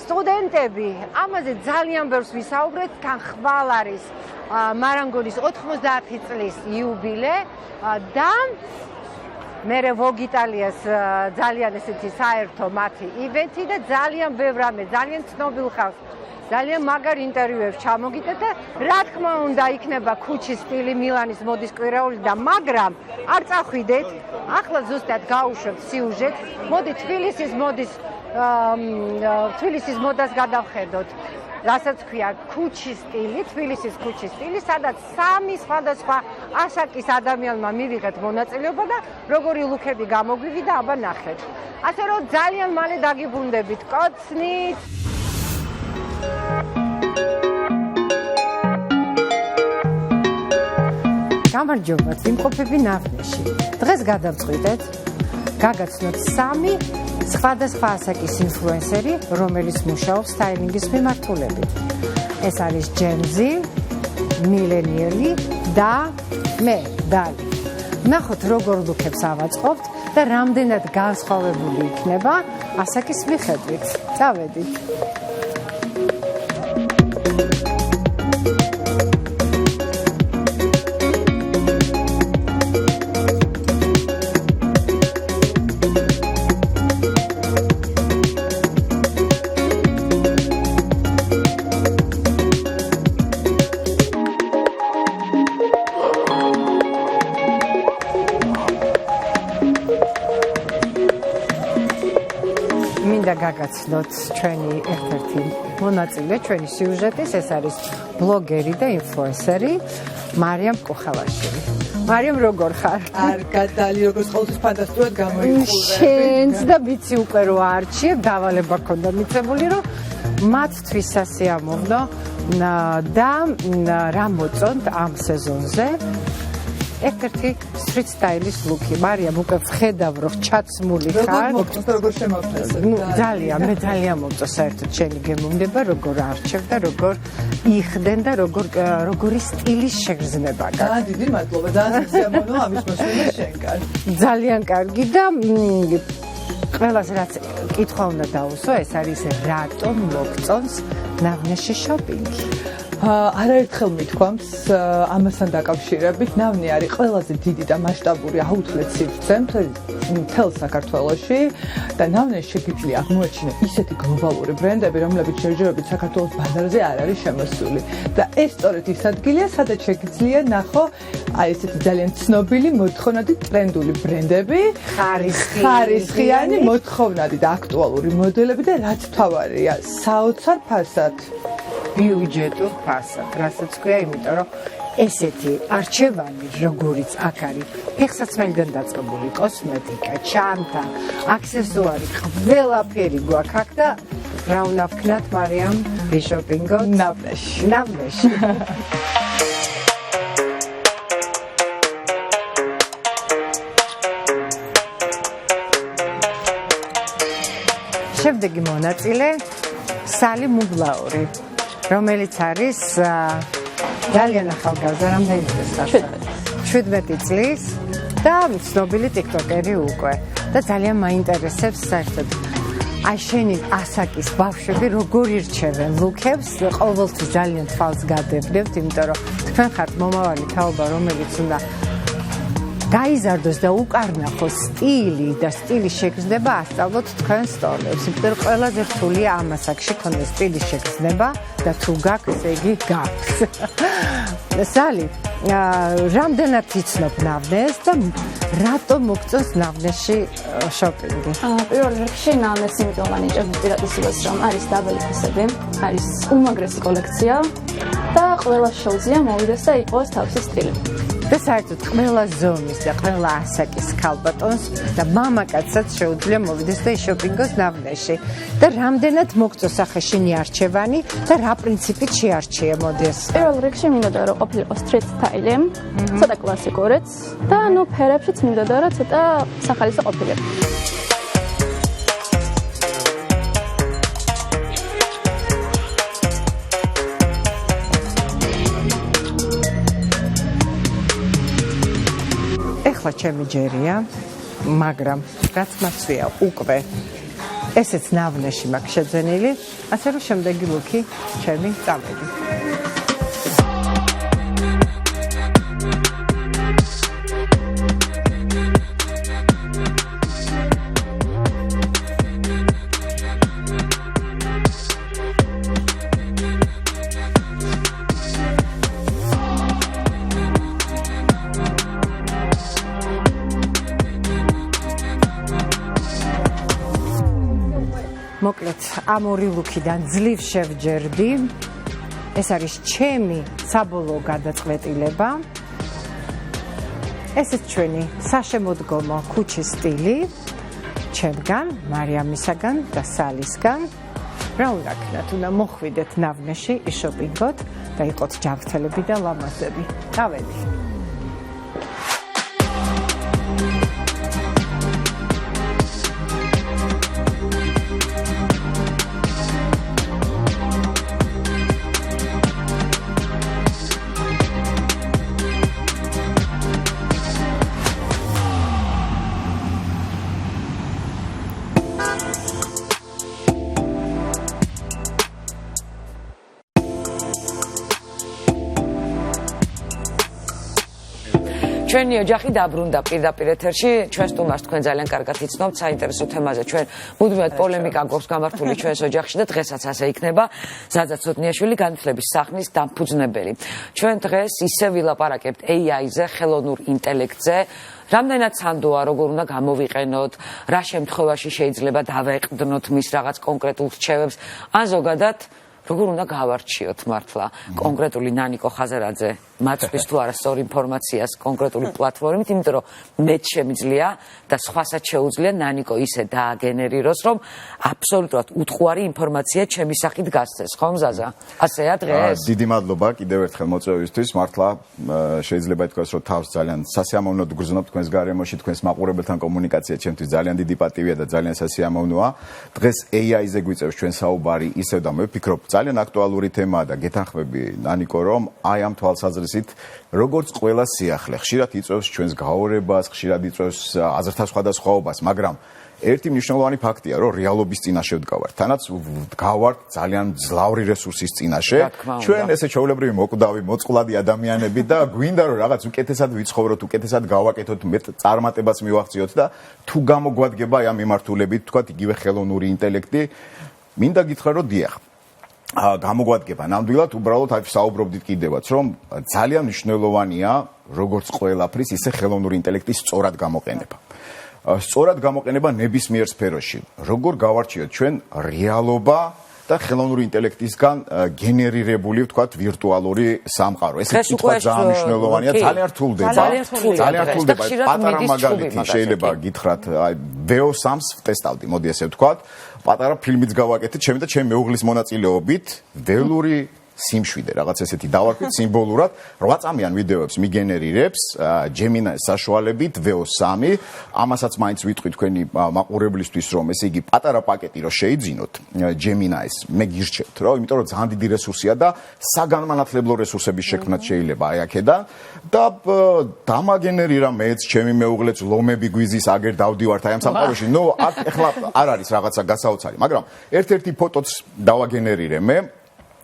სტუდენტები, ამაზე ძალიან ბევრს ვისაუბრეთ, თან ხვალ არის მარანგონის 90 წლის იუბილე და მერე Vogue Italias ძალიან ესეთი საერთო მათი ივენთი და ძალიან ბევრ რამე, ძალიან ცნობილ ხალხს ძალიან მაგარ ინტერვიუებს ჩამოგიტეთ და რა თქმა უნდა იქნება ქუჩის სტილი მილანის მოდის კვირაული და მაგრამ არ წახვიდეთ, ახლა ზუსტად გავუშვებთ სიუჟეტს, მოდი თბილისის მოდას გადავხედოთ. რასაც ქვია ქუჩის სტილი, თბილისის ქუჩის სტილი, სადაც სამი სხვადასხვა ასაკის ადამიანმა მივიღეთ მონაწილეობა და როგორი ლუკები გამოგვივიდა, აბა ნახეთ. ასე რომ ძალიან მალე დაგიბრუნდებით, კოცნით. გამარჯობათ, იმყოფები ნავნეში. დღეს გადავწყვიტეთ გაგაცნოთ 3 სხვადასხვა ასაკის ინფლუენსერი, რომელიც მუშაობს სტაილინგის მიმართულებით. ეს არის ჯენზი, მილენიელი და მე, დალი. ნახოთ როგორ ლუკებს ავაწყობთ და რამდენად განსხვავებული იქნება ასაკის მიხედვით. წავედით. მინდა გაგაცნოთ ჩვენი ერთ-ერთი მონაწილე ჩვენი სიუჟეტის, ეს არის ბლოგერი და ინფლუენსერი მარიამ კუხალაშვილი. მარიამ, როგორ ხარ? არ გადალი, როგორც ყოველთვის ფანტასტიკურად გამოიყურე. შენს და ვიცი უკვე რო არჩიებ, დავალება ქონდა მიცებული, რომ მათთვის ასიამოვნო და რა მოწონთ ამ სეზონზე. ერთ-ერთი street style-ის ლუკი. მარიამ, უკვე ვხედავ, რომ ჩაცმული ხარ. როგორ მოგწონს და როგორ შემოვწესე? ძალიან, მე ძალიან მომწონს საერთოდ შენი გემოვნება, როგორ არჩევ და როგორ იხდენ და როგორი სტილის შეგრძნება გაქვს. ძალიან დიდი მადლობა, ძალიან სიამოვნოა ამის მოსვენა შენგან. ძალიან კარგი და ყველას რაც კითხვა უნდა დაუსვა, ეს არის რატომ მოგწონს ნავნეში შოპინგი? არაერთხელ მithქვამს ამასთან დაკავშირებით, ნავნე არის ყველაზე დიდი და მასშტაბური აუთლეტ სივრცე მთელ საქართველოში და ნავნეში შეგიძლია აღმოაჩინო ისეთი გლობალური ბრენდები, რომლებიც ჯერჯერობით საქართველოს ბაზარზე არ არის შემოსული. და ეს სწორედ ის ადგილია, სადაც შეგიძლია ნახო აი ესეთი ძალიან ცნობილი, მოთხოვნადი, ტრენდული ბრენდები, ხარისხიანი, მოთხოვნადი და აქტუალური მოდელები და რაც თავარია, საოცარ ფასად. ბიუჯეტურ ფასად, რასაც ქვია, იმიტომ რომ ესეთი არჩევანი, როგორიც აქ არის, ფეხსაცმელიდან დაწყებული კოსმეტიკა, ჩანთა, აქსესუარი, ყველაფერი გვაქვს აქ და რა უნდა ვქნათ, მარიამ, ვიშოპინგოთ ნავნეში. ნავნეში. შემდეგი მონაწილე სალი მუბლაური, რომელიც არის ძალიან ახალგაზრდა, რამდენი წლის? 17 წლის და ცნობილი ტიქტოკერი უკვე და ძალიან მაინტერესებს საერთოდ აი შენი ასაკის ბავშვები როგორ ირჩევენ ლუკებს, ყოველთვის ძალიან თვალს გადევდებთ, იმიტომ რომ თქვენ ხართ მომავალი თაობა, რომელიც უნდა გაიზარდოს და უკარნახოს სტილი და სტილის შეგრძნება ასწავლოთ თქვენ სტოლებს. იმიტომ რომ ყველაზე რთულია ამ ასაკში ქონდეს სტილის შეგრძნება და თუ გაქვს, ესე იგი გაქვს. სალი, რამდენად იცნობ ნავნეს და რატომ მოგწონს ნავნეში შოპინგი? პირველ რიგში ნავნეს იმიტომ ვანიჭებ უპირატესობას, რომ არის დაბალი ფასები, არის უმაგრესი კოლექცია და ყველა შეუძლია მოვიდეს და იყოს თავისი სტილი. და საერთოდ ყველა ზომის და ყველა ასაკის ქალბატონს და მამაკაცსაც შეუძლია მოვიდეს და იშოპინგოს ნავნეში. და რამდენად მოგწონს ახლა შენი არჩევანი და რა პრინციპით შეარჩიე მოდეს? პირველ რიგში მინდოდა რომ ყოფილიყო street style, ცოტა კლასიკურიც და ნუ ფერებშიც მინდოდა რომ ცოტა სახალისო ყოფილიყო. ახლა ჩემი ჯერია, მაგრამ რაც მაცვია უკვე ესეც ნავნეში მაქვს შეძენილი, ასე რომ შემდეგი ლუკი ჩემი წავედი. მოკლედ ამ ორი ლუკიდან ძლივ შევჯერდი. ეს არის ჩემი საბოლოო გადაწყვეტილება. ესეც ჩვენი საშემოდგომო ქუჩის სტილი ჩემგან, მარიამისაგან და სალისგან. რა უნდა გქნათ? უნდა მოხვიდეთ ნავნეში, იშოპინგოთ და იყოთ ჯანმრთელები და ლამაზები. დავედი. ჩვენი ოჯახი დაბრუნდა პირდაპირ ეთერში. ჩვენ სტუმარს თქვენ ძალიან კარგად იცნობთ საინტერესო თემაზე. ჩვენ მუდმივად პოლემიკა გვაქვს გამართული ჩვენს ოჯახში და დღესაც ასე იქნება. ზაძა ცოტნიაშვილი განათლების სახნის დამფუძნებელი. ჩვენ დღეს ისე ვილაპარაკებთ AI-ზე, ხელოვნურ ინტელექტზე. რამდენად სანდოა, როგორ უნდა გამოვიყენოთ, რა შემთხვევაში შეიძლება დავეყრდნოთ მის რაღაც კონკრეტულ რჩევებს, ან ზოგადად როგორ უნდა გავარჩიოთ მართლა კონკრეტული ნანიკო ხაზარაძე მაწვის თუ არა სწორ ინფორმაციას კონკრეტული პლატფორმით, იმიტომ რომ მეც შემიძლია და სხვასაც შეუძლია ნანიკო ისე დააგენერიროს, რომ აბსოლუტურად უთხვარი ინფორმაცია ჩემი სახით გასცეს, ხომ ზაზა? ასეა დღეს? დიდი მადლობა კიდევ ერთხელ მოწვევისთვის. მართლა შეიძლება ითქვას, რომ თავს ძალიან სასიამოვნოდ გრძნობ თქვენს გარემოში, თქვენს მაყურებელთან კომუნიკაცია ჩემთვის ძალიან დიდი პატივია და ძალიან სასიამოვნოა. დღეს AI-ზე გვიწევს ჩვენ საუბარი, ისევ და მე ვფიქრობ, ძალიან აქტუალური თემაა და გეთანხმები ნანიკო, რომ აი ამ თვალსაზრისით როგორც ყველა სიახლე ხშირად იწვევს ჩვენს გაორებას, ხშირად იწვევს აზრთა სხვადასხვაობას, მაგრამ ერთი მნიშვნელოვანი ფაქტია, რომ რეალობის წინაშე ვდგავართ. თანაც ვდგავართ ძალიან ძლავრი რესურსის წინაშე. ჩვენ ესე ჩვეულებრივი მოკვდავი, მოწყვლადი ადამიანები და გვინდა რომ რაღაც უკეთესად ვიცხოვროთ, უკეთესად გავაკეთოთ, მეტ წარმატებას მივაღწიოთ და თუ გამოგვადგება აი ამ მიმართულებით, თქვათ იგივე ხელოვნური ინტელექტი, მინდა გითხრა რომ დიახ. გამოგვადგება ნამდვილად უბრალოდ აი საუბრობდით კიდევაც რომ ძალიან მნიშვნელოვანია როგორც ყველაფრის ისე ხელოვნური ინტელექტის სწორად გამოყენება. სწორად გამოყენება ნებისმიერ სფეროში. როგორ გავარჩიოთ ჩვენ რეალობა და ხელოვნური ინტელექტისგან გენერირებული ვთქვათ ვირტუალური სამყარო. ესე კითხვა ძალიან მნიშვნელოვანია, ძალიან რთულდება. ძალიან რთულდება. პატარა მაგალითი შეიძლება გითხრათ, აი VO3-ს ვტესტავდი, მოდი ესე ვთქვათ. პატარა ფილმიც გავაკეთეთ, ჩემი და ჩემი მეუღლის მონაწილეობით, ველური სიმშვიდე, რაღაც ესეთი დავარქვით სიმბოლურად, 8 წამიან ვიდეოებს მიგენერირებს Gemini-ის საშუალებით VO3, ამასაც მაინც ვიტყვი თქვენი მაყურებლისთვის, რომ ესე იგი პატარა პაკეტი რო შეიძინოთ Gemini-ის, მე გირჩევთ, რომ იმიტომ რომ ძალიან დიდი რესურსია და საგანმანათლებლო რესურსების შექმნაც შეიძლება აი აქედან და დამაგენერირა მეც, ჩემი მეუღლეც ლომები გვიზის აგერ დავდივართ აი ამ სამყაროში. ნუ აქ ეხლა არ არის რაღაცა გასაოცარი, მაგრამ ერთ-ერთი ფოტოც დავაგენერირე მე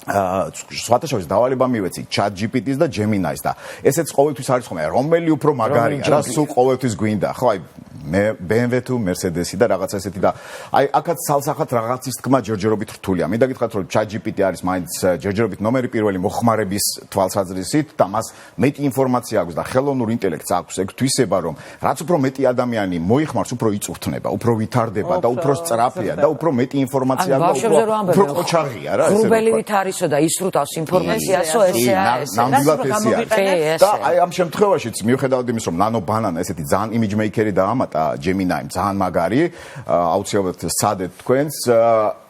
სხვათა შორის დავალება მივეცი ChatGPT-ს და Gemini-ს და ესეც ყოველთვის არის ხომ რომელი უფრო მაგარია რა სულ ყოველთვის გვინდა ხო აი მე BMW თუ Mercedes-ი და რაღაც ესეთი და აი აქაც სალსახად რაღაცის თქმა ჯერჯერობით რთულია. მინდა გითხრათ რომ ChatGPT არის მაინც ჯერჯერობით ნომერი პირველი მოხმარების თვალსაზრისით და მას მეტი ინფორმაცია აქვს და ხელოვნურ ინტელექტს აქვს ეგ თვისება რომ რაც უფრო მეტი ადამიანი მოიხმარს უფრო იწურთნება, უფრო ვითარდება და უფრო სწრაფია და უფრო მეტი ინფორმაცია აქვს უფრო ყოჩაღია რა ესე რომ და ისრუტავს ინფორმაციასო ესეა ეს. ნამდვილად ესე არის. და აი ამ შემთხვევაშიც მიუხედავად იმის რომ ნანო ბანანა ესეთი ძალიან image maker-ი დაამატა Gemini-მ, ძალიან მაგარი, აუცილებლად სცადეთ თქვენს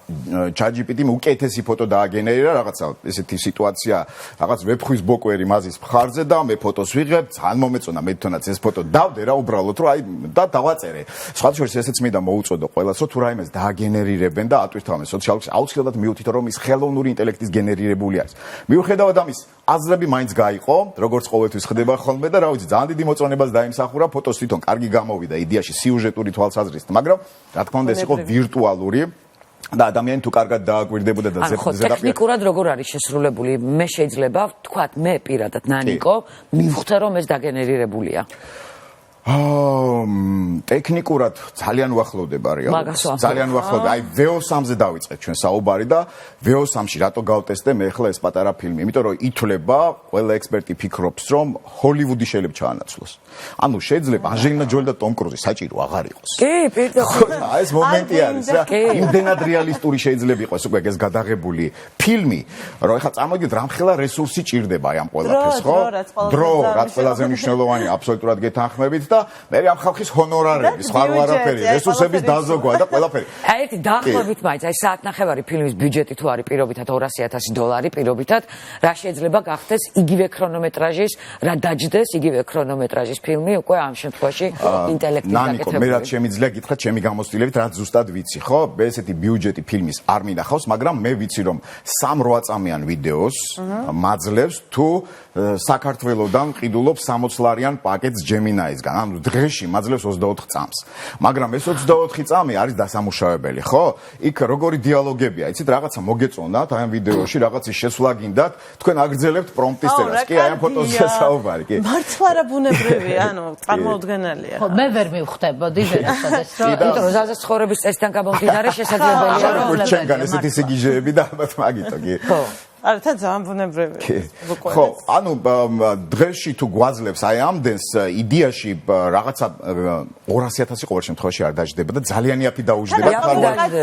ChatGPT-მ უკეთესი ფოტო დააგენერირა რაღაცა ესეთი სიტუაცია, რაღაც ვეფხვის ბოკვერი მაზის მხარზე და მე ფოტოს ვიღებ, ძალიან მომეწონა მე თვითონაც ეს ფოტო დავდე რა უბრალოდ რომ აი და დავაწერე. სხვათა შორის ესეც მინდა მოუწოდო ყველას, რომ თუ რაიმეს დააგენერირებენ და ატვირთავენ სოციალურ აუცილებლად მიუთითო რომ ის ხელოვნური ინტელექტის გენერირებული არის. მიუხედავად ამის აზრები მაინც გაიყო, როგორც ყოველთვის ხდება ხოლმე და რა ვიცი, ძალიან დიდი მოწონებას დაიმსახურა, ფოტოს თვითონ კარგი გამოვიდა იდეაში სიუჟეტური თვალსაზრისით, მაგრამ რა თქმა უნდა ეს იყო ვირტუალური და ადამიანი თუ კარგად დააკვირდებოდა და ზედაპირ ტექნიკურად როგორ არის შესრულებული? მე შეიძლება ვთქვათ, მე პირადად ნანიკო მივხვდე რომ ეს დაგენერირებულია. ტექნიკურად ძალიან უახლოვდება რეალობას. ძალიან უახლოვდება. აი VO3-ზე დავიწყეთ ჩვენ საუბარი და VO3-ში რატო გავტესტე მე ახლა ეს პატარა ფილმი? იმიტომ რომ ითვლება, ყველა ექსპერტი ფიქრობს, რომ ჰოლივუდი შეიძლება ჩაანაცვლოს. ანუ შეიძლება ანჟელინა ჯოლი და ტომ კრუზი საჭირო აღარ იყოს. კი, პირდაპირ. აი ეს მომენტი არის რა. იმდენად რეალისტური შეიძლება იყოს უკვე ეს გადაღებული ფილმი, რომ ეხლა წარმოგიდგენთ რამხელა რესურსი ჭირდება აი ამ ყველაფერს, ხო? დრო, რაც ყველაზე მნიშვნელოვანია, აბსოლუტურად გეთანხმებით და მე ამ ხალხის ჰონორარები, სხვა არაფერი, რესურსების დაზოგვა და ყველაფერი. აი ერთი დაახლოებით მაინც აი საათნახევარი ფილმის ბიუჯეტი თუ არის პირობითად $200,000 პირობითად, რა შეიძლება გახდეს იგივე ქრონომეტრაჟის, რა დაჯდეს იგივე ქრონომეტრაჟის ფილმი უკვე ამ შემთხვევაში ინტელექტის ნანიკო, მე რაც შემიძლია გითხრათ ჩემი გამოცდილებით, რაც ზუსტად ვიცი, ხო? მე ესეთი ბიუჯეტი ფილმის არ მინახავს, მაგრამ მე ვიცი რომ 3-8 წამიან ვიდეოს მაძლევს თუ საქართველოსდან ყიდულობს $60 პაკეტს Gemini-ისგან. ანუ დღეში მაძლევს 24 წამს. მაგრამ ეს 24 წამი არის დასამუშავებელი, ხო? იქ როგორი დიალოგებია, იცით, რაღაცა მოგეწონათ, აი ამ ვიდეოში რაღაცის შესვლა გინდათ, თქვენ აგრძელებთ პრომპტის წერას. კი, აი ამ ფოტოზე საუბარი, კი. მართლა რა ბუნებრივია, ანუ წარმოუდგენელია. ხო, მე ვერ მივხვდებოდი ვერასოდეს, რომ იმიტომ რომ ზაზა ცხოვრების წესთან გამომდინარე შესაძლებელია რომ ჩვენგან ესეთი სიგიჟეები და ალბათ მაგითო, კი. ხო. არა, თან ძალიან ბუნებრივია. ხო, ანუ დღეში თუ გვაძლევს აი ამდენს ideyაში რაღაცა 200.000 ყოველ შემთხვევაში არ დაждდება და ძალიან იაფი დაუждდება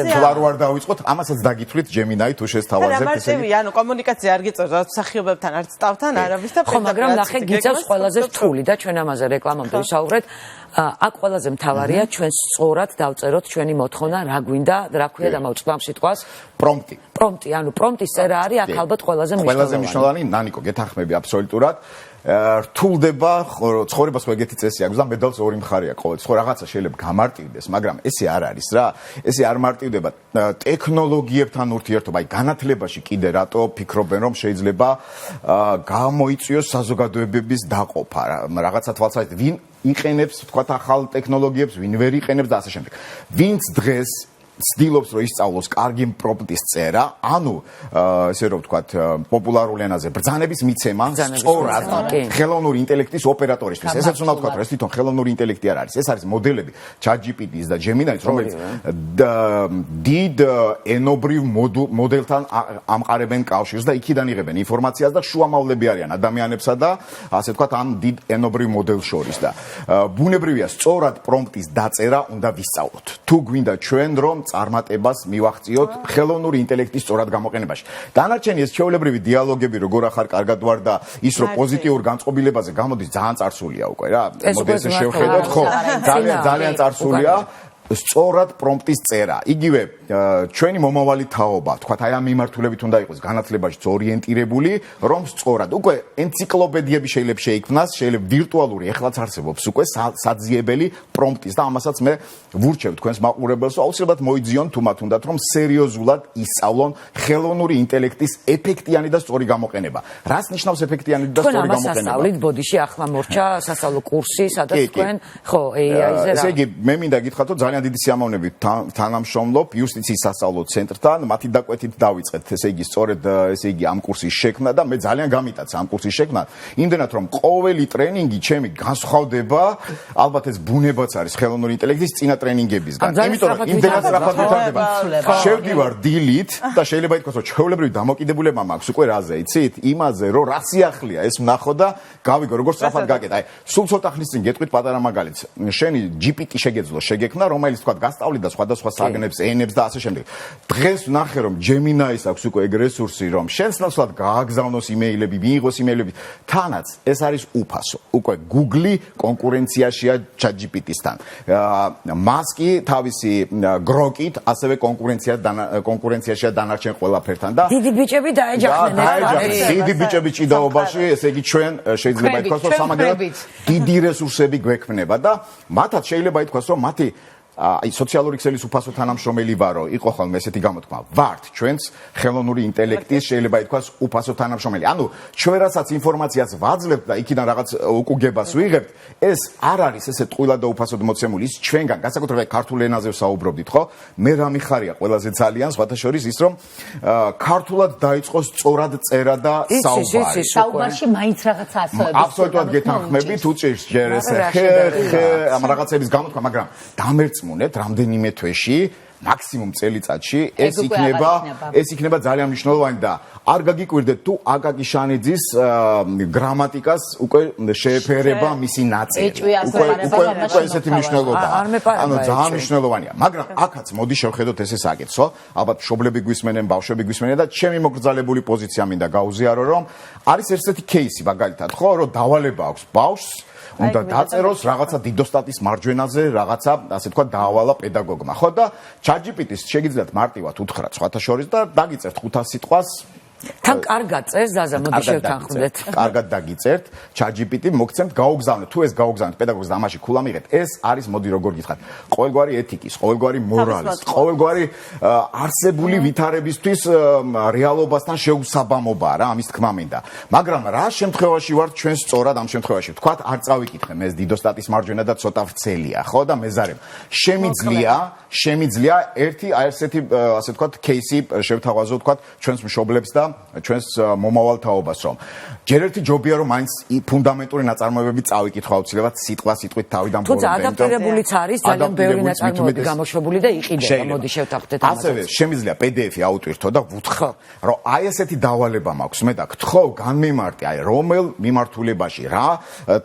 თუ არ დავიწყოთ, ამასაც დაგითვლით Gemini თუ შესთავაზებთ ესე. არა, მარტივია, ანუ კომუნიკაცია არ გიწევს მსახიობებთან, არც წავთან, არავის და ხო, მაგრამ ნახე გიწევს ყველაზე რთული და ჩვენ ამაზე რეკლამამდე ვისაუბრეთ. აქ ყველაზე მთავარია ჩვენ სწორად დავწეროთ ჩვენი მოთხოვნა, რა გვინდა, რა ქვია დამავიწყდა ამ სიტყვას? პრომპტი. პრომპტი, ანუ პრომპტის წერა არის აქ ალბათ ყველაზე მნიშვნელოვანი. ყველაზე მნიშვნელოვანი, ნანიკო, გეთანხმები აბსოლუტურად. რთულდება ცხოვრებას ხო ეგეთი წესი აქვს და მედალს ორი მხარე აქვს ყოველთვის. ხო, რაღაცა შეიძლება გამარტივდეს, მაგრამ ესე არ არის რა. ესე არ მარტივდება ტექნოლოგიებთან ურთიერთობა. აი განათლებაში კიდე რატო ფიქრობენ რომ შეიძლება გამოიწვიოს საზოგადოებების დაყოფა. რაღაცა თვალსაჩინო ვინ იყენებს თქვა ახალ ტექნოლოგიებს, ვინ ვერ იყენებს და ასე შემდეგ. ვინც დღეს ცდილობს რომ ისწავლოს კარგი პრომპტის წერა, ანუ ესე რომ ვთქვათ პოპულარულ ენაზე ბრძანების მიცემა სწორად ხელოვნური ინტელექტის ოპერატორისთვის. ესეც უნდა ვთქვათ, რომ ეს თვითონ ხელოვნური ინტელექტი არ არის. ეს არის მოდელები ChatGPT-ის და Gemini-ის, რომელიც დიდ ენობრივ მოდელთან ამყარებენ კავშირს და იქიდან იღებენ ინფორმაციას და შუამავლები არიან ადამიანებსა და ასე ვთქვათ ამ დიდ ენობრივ მოდელს შორის და ბუნებრივია სწორად პრომპტის დაწერა უნდა ვისწავლოთ. თუ გვინდა ჩვენ რომ წარმატებას მივახციოთ ხელოვნური ინტელექტის სწორად გამოყენებაში. დანარჩენი ეს ჩვეულებრივი დიალოგები როგორ ახარ კარგად ვარ და ის რომ პოზიტიურ განწყობილებაზე გამოდის ძალიან წარსულია უკვე რა. მოდელს შევხედოთ, ხო, ძალიან წარსულია. სწორად პრომპტის წერა. იგივე ჩვენი მომავალი თაობა, თქვათ აი ამ მიმართულებით უნდა იყოს განათლებაშიც ორიენტირებული, რომ სწორად უკვე ენციკლოპედიები შეიძლება შეიქმნას, შეიძლება ვირტუალური, ეხლაც არსებობს უკვე საძიებელი პრომპტის და ამასაც მე ვურჩევ თქვენს მაყურებელს, აუცილებლად მოიძიონ თუ მათ უნდათ რომ სერიოზულად ისწავლონ ხელოვნური ინტელექტის ეფექტიანი და სწორი გამოყენება. რას ნიშნავს ეფექტიანი და სწორი გამოყენება? თქვენ ამას ასწავლით ბოდიში, ახლა მორჩა სასწავლო კურსი, სადაც თქვენ ხო AI-ზე რა. ესე იგი მე მინდა გითხრათ რომ ძალიან დიდი სიამოვნებით თანამშრომლობ იუსტიციის სასწავლო ცენტრთან, მათი დაკვეთით დავიწყეთ, ესე იგი სწორედ ესე იგი ამ კურსის შექმნა და მე ძალიან გამიტაცა ამ კურსის შექმნა, იმდენად რომ ყოველი ტრენინგი ჩემი განსხვავდება, ალბათ ეს ბუნებაც არის ხელოვნური ინტელექტის წინა ტრენინგებისგან. იმიტომ რომ იმდენად სწრაფად ვითარდება. შევდივარ დილით და შეიძლება ითქვას რომ ჩვეულებრივი დამოკიდებულება მაქვს უკვე რაზე, იცით? იმაზე რომ რა სიახლეა ეს ვნახო და გავიგო როგორ სწრაფად გაკეთე. აი, სულ ცოტა ხნის წინ გეტყვით პატარა მაგალითს. შენი GPT შეგეძლო შეგექმნა, რომელიც თქვა გასწავლიდა სხვადასხვა საგნებს, ენებს და ასე შემდეგ. დღეს ვნახე რომ Gemini-ის აქვს უკვე ეგ რესურსი, რომ შენს ნაცვლად გააგზავნოს იმეილები, მიიღოს იმეილები. თანაც ეს არის უფასო. უკვე Google კონკურენციაშია ChatGPT-სთან. მასკი თავისი Grok-ით ასევე კონკურენციაშია დანარჩენ ყველაფერთან და დიდი ბიჭები დაეჯახნენ. დიდი ბიჭები ჭიდაობაში, ესე იგი ჩვენ შეიძლება ითქვას რომ სამაგერად დიდი რესურსები გვექმნება და მათაც შეიძლება ითქვას რომ მათი აი სოციალური ქსელის უფასო თანამშრომელი ვარო, იყო ხოლმე ესეთი გამოთქმა. ვართ ჩვენს ხელოვნური ინტელექტის შეიძლება ითქვას უფასო თანამშრომელი. ანუ ჩვენ რასაც ინფორმაციას ვაძლევთ და იქიდან რაღაც უკუგებას ვიღებთ, ეს არ არის ესე ტყუილად და უფასოდ მოცემული, ის ჩვენგან, განსაკუთრებით ქართულ ენაზე ვსაუბრობდით, ხო? მე რა მიხარია ყველაზე ძალიან, სხვათა შორის ის რომ ქართულად დაიწყოს სწორად წერა და საუბარი. საუბარში მაინც რაღაცა ასოების. აბსოლუტურად გეთანხმებით, უჭირს ჯერ ესე ამ რაღაცების გამოთქმა, მაგრამ დამერწმუნეთ რამდენიმე თვეში მაქსიმუმ წელიწადში ეს იქნება ძალიან მნიშვნელოვანი და არ გაგიკვირდეთ თუ აკაკი შანიძის გრამატიკას უკვე შეეფერება მისი ნაწერი. უკვე ესეთი მნიშვნელობა. ანუ ძალიან მნიშვნელოვანია. მაგრამ აქაც მოდი შევხედოთ ესე საკითხს, ალბათ მშობლები გვისმენენ, ბავშვები გვისმენენ და ჩემი მოგრძალებული პოზიცია მინდა გაუზიარო, რომ არის ესეთი кейსი მაგალითად, ხო, რომ დავალება აქვს ბავშვს უნდა დაწეროს რაღაცა დიდოსტატის მარჯვენაზე, რაღაცა, ასე თქვა, დაავალა პედაგოგმა. ხო და ChatGPT-ს შეგიძლიათ მარტივად უთხრათ სხვათა შორის და დაგიწერთ 500 სიტყვას თან კარგად წერს ზაზა, მოდი შევთანხმდეთ. კარგად დაგიწერთ, ChatGPT მოგცემთ, გაუგზავნეთ, თუ ეს გაუგზავნეთ პედაგოგს და ამაში ქულა მიღეთ, ეს არის მოდი როგორ გითხრათ, ყოველგვარი ეთიკის, ყოველგვარი მორალის, ყოველგვარი არსებული ვითარებისთვის რეალობასთან შეუსაბამობაა რა, ამის თქმა მინდა. მაგრამ რა შემთხვევაში ვართ ჩვენ სწორად ამ შემთხვევაში? თქვათ, არ წავიკითხე, მე დიდოსტატის მარჯვენა და ცოტა ვრცელია, ხო და მეზარებ. შემიძლია ერთი ასეთი ასე ვთქვათ, кейსი შევთავაზო ვთქვათ ჩვენს მშობლებს და ჩვენს მომავალ თაობას, რომ ჯერ ერთი ჯობია რომ მაინც ფუნდამენტური ნაწარმოებები წავიკითხვა აუცილებლად სიტყვით თავიდან ბოლომდე. თუმცა ადაპტირებულიც არის ძალიან ბევრი ნაწარმოები გამოშვებული და იყიდება, მოდი შევთანხმდეთ ამას. ასევე შემიძლია PDF-ი აუტვირთო და ვუთხრა, რომ აი ესეთი დავალება მაქვს, მე და გთხოვ განმიმარტე, აი რომელ მიმართულებაში რა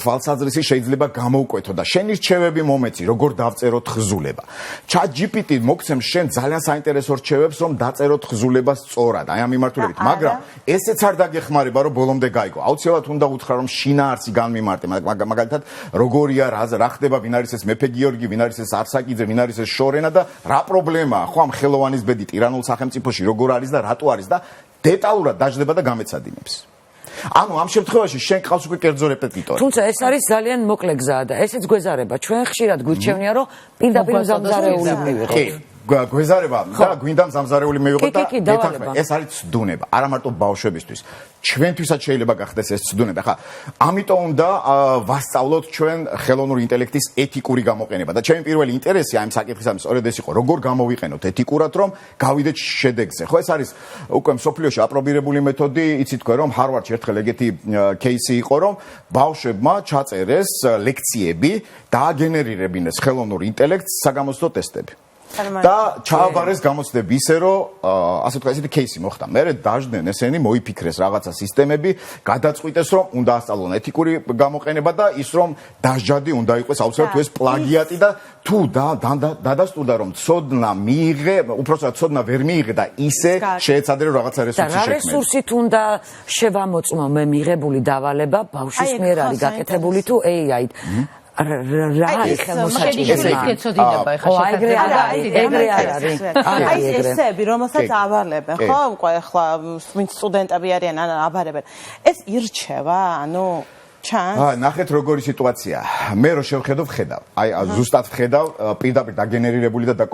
თვალსაზრისი შეიძლება გამოვკვეთო და შენი რჩევები მომეცი, როგორ დავწეროთ ხზულება. ChatGPT მოგცემს შენ ძალიან საინტერესო რჩევებს, რომ დაწეროთ ხზულება სწორად, აი ამ მიმართულებით, მაგრამ ესეც არ დაგეხმარება, რომ ბოლომდე გაიგო. აუცილებლად უნდა უთხრა, რომ შინაარსი განმიმარტე, მაგალითად, როგორია, რა ხდება, ვინ არის ეს მეფე გიორგი, ვინ არის ეს არსაკიძე, ვინ არის ეს შორენა და რა პრობლემაა, ხო, ამ ხელოვანის ბედი ტირანულ სახელმწიფოში როგორ არის და რატო არის და დეტალურად დაждდება და გამეცადინებს. ანუ ამ შემთხვევაში შენ ყავს უკვე კერძო რეპეტიტორი. თუმცა ეს არის ძალიან მოკლე გზაა და ესეც გვეზარება. ჩვენ ხშირად გვირჩევნია, რომ პირდაპირ მზამზარეული მივიღოთ. გვეზარება და გვინდა მზამზარეული მივიღოთ და ეს არის ცდუნება. არა მარტო ბავშვებისთვის. ჩვენთვისაც შეიძლება გახდეს ეს ცდუნება. ხა, ამიტომ უნდა ვასწავლოთ ჩვენ ხელოვნური ინტელექტის ეთიკური გამოყენება და ჩემი პირველი ინტერესი ამ საკითხისამის სწორედ ეს იყო, როგორ გამოვიყენოთ ეთიკურად, რომ გავიდეთ შედეგზე. ხო, ეს არის უკვე მსოფლიოში აპრობირებული მეთოდი, იცით თქვენ რომ ჰარვარდში ერთხელ ეგეთი кейსი იყო, რომ ბავშვებმა ჩაწერეს ლექციები და აგენერირებინეს ხელოვნურ ინტელექტს საგამოცდო ტესტები. და ჩააბარეს გამოცდები ისე რომ ასე თქვა ესეთი кейსი მოხდა. მე დაждდნენ ესენი მოიფიქრეს რაღაცა სისტემები, გადაწყვიტეს რომ უნდა ასწავლონ ეთიკური გამოყენება და ის რომ დასჯადი უნდა იყოს აუცილებლად თუ ეს პლაგიატი და თუ დადასტურდა რომ ცოდნა მიიღე, უпростоად ცოდნა ვერ მიიღე და ისე შეეცადე რომ რაღაცა რესურსი შექმნეს. და რა რესურსით უნდა შევამოწმო მე მიღებული დავალება ბავშვის მიერ არის გაკეთებული თუ AI-ით? რა არის ხელმოსაჭრელი? ეგრე არის. აი ესები, რომელსაც ავალებენ, ხო? უკვე ახლა ვინც სტუდენტები არიან, აბარებენ. ეს ირჩევა, ანუ ნახეთ როგორი სიტუაცია. მე რო შევხედავ, ხედავ. აი ზუსტად ხედავ, პირდაპირ დაგენერირებული და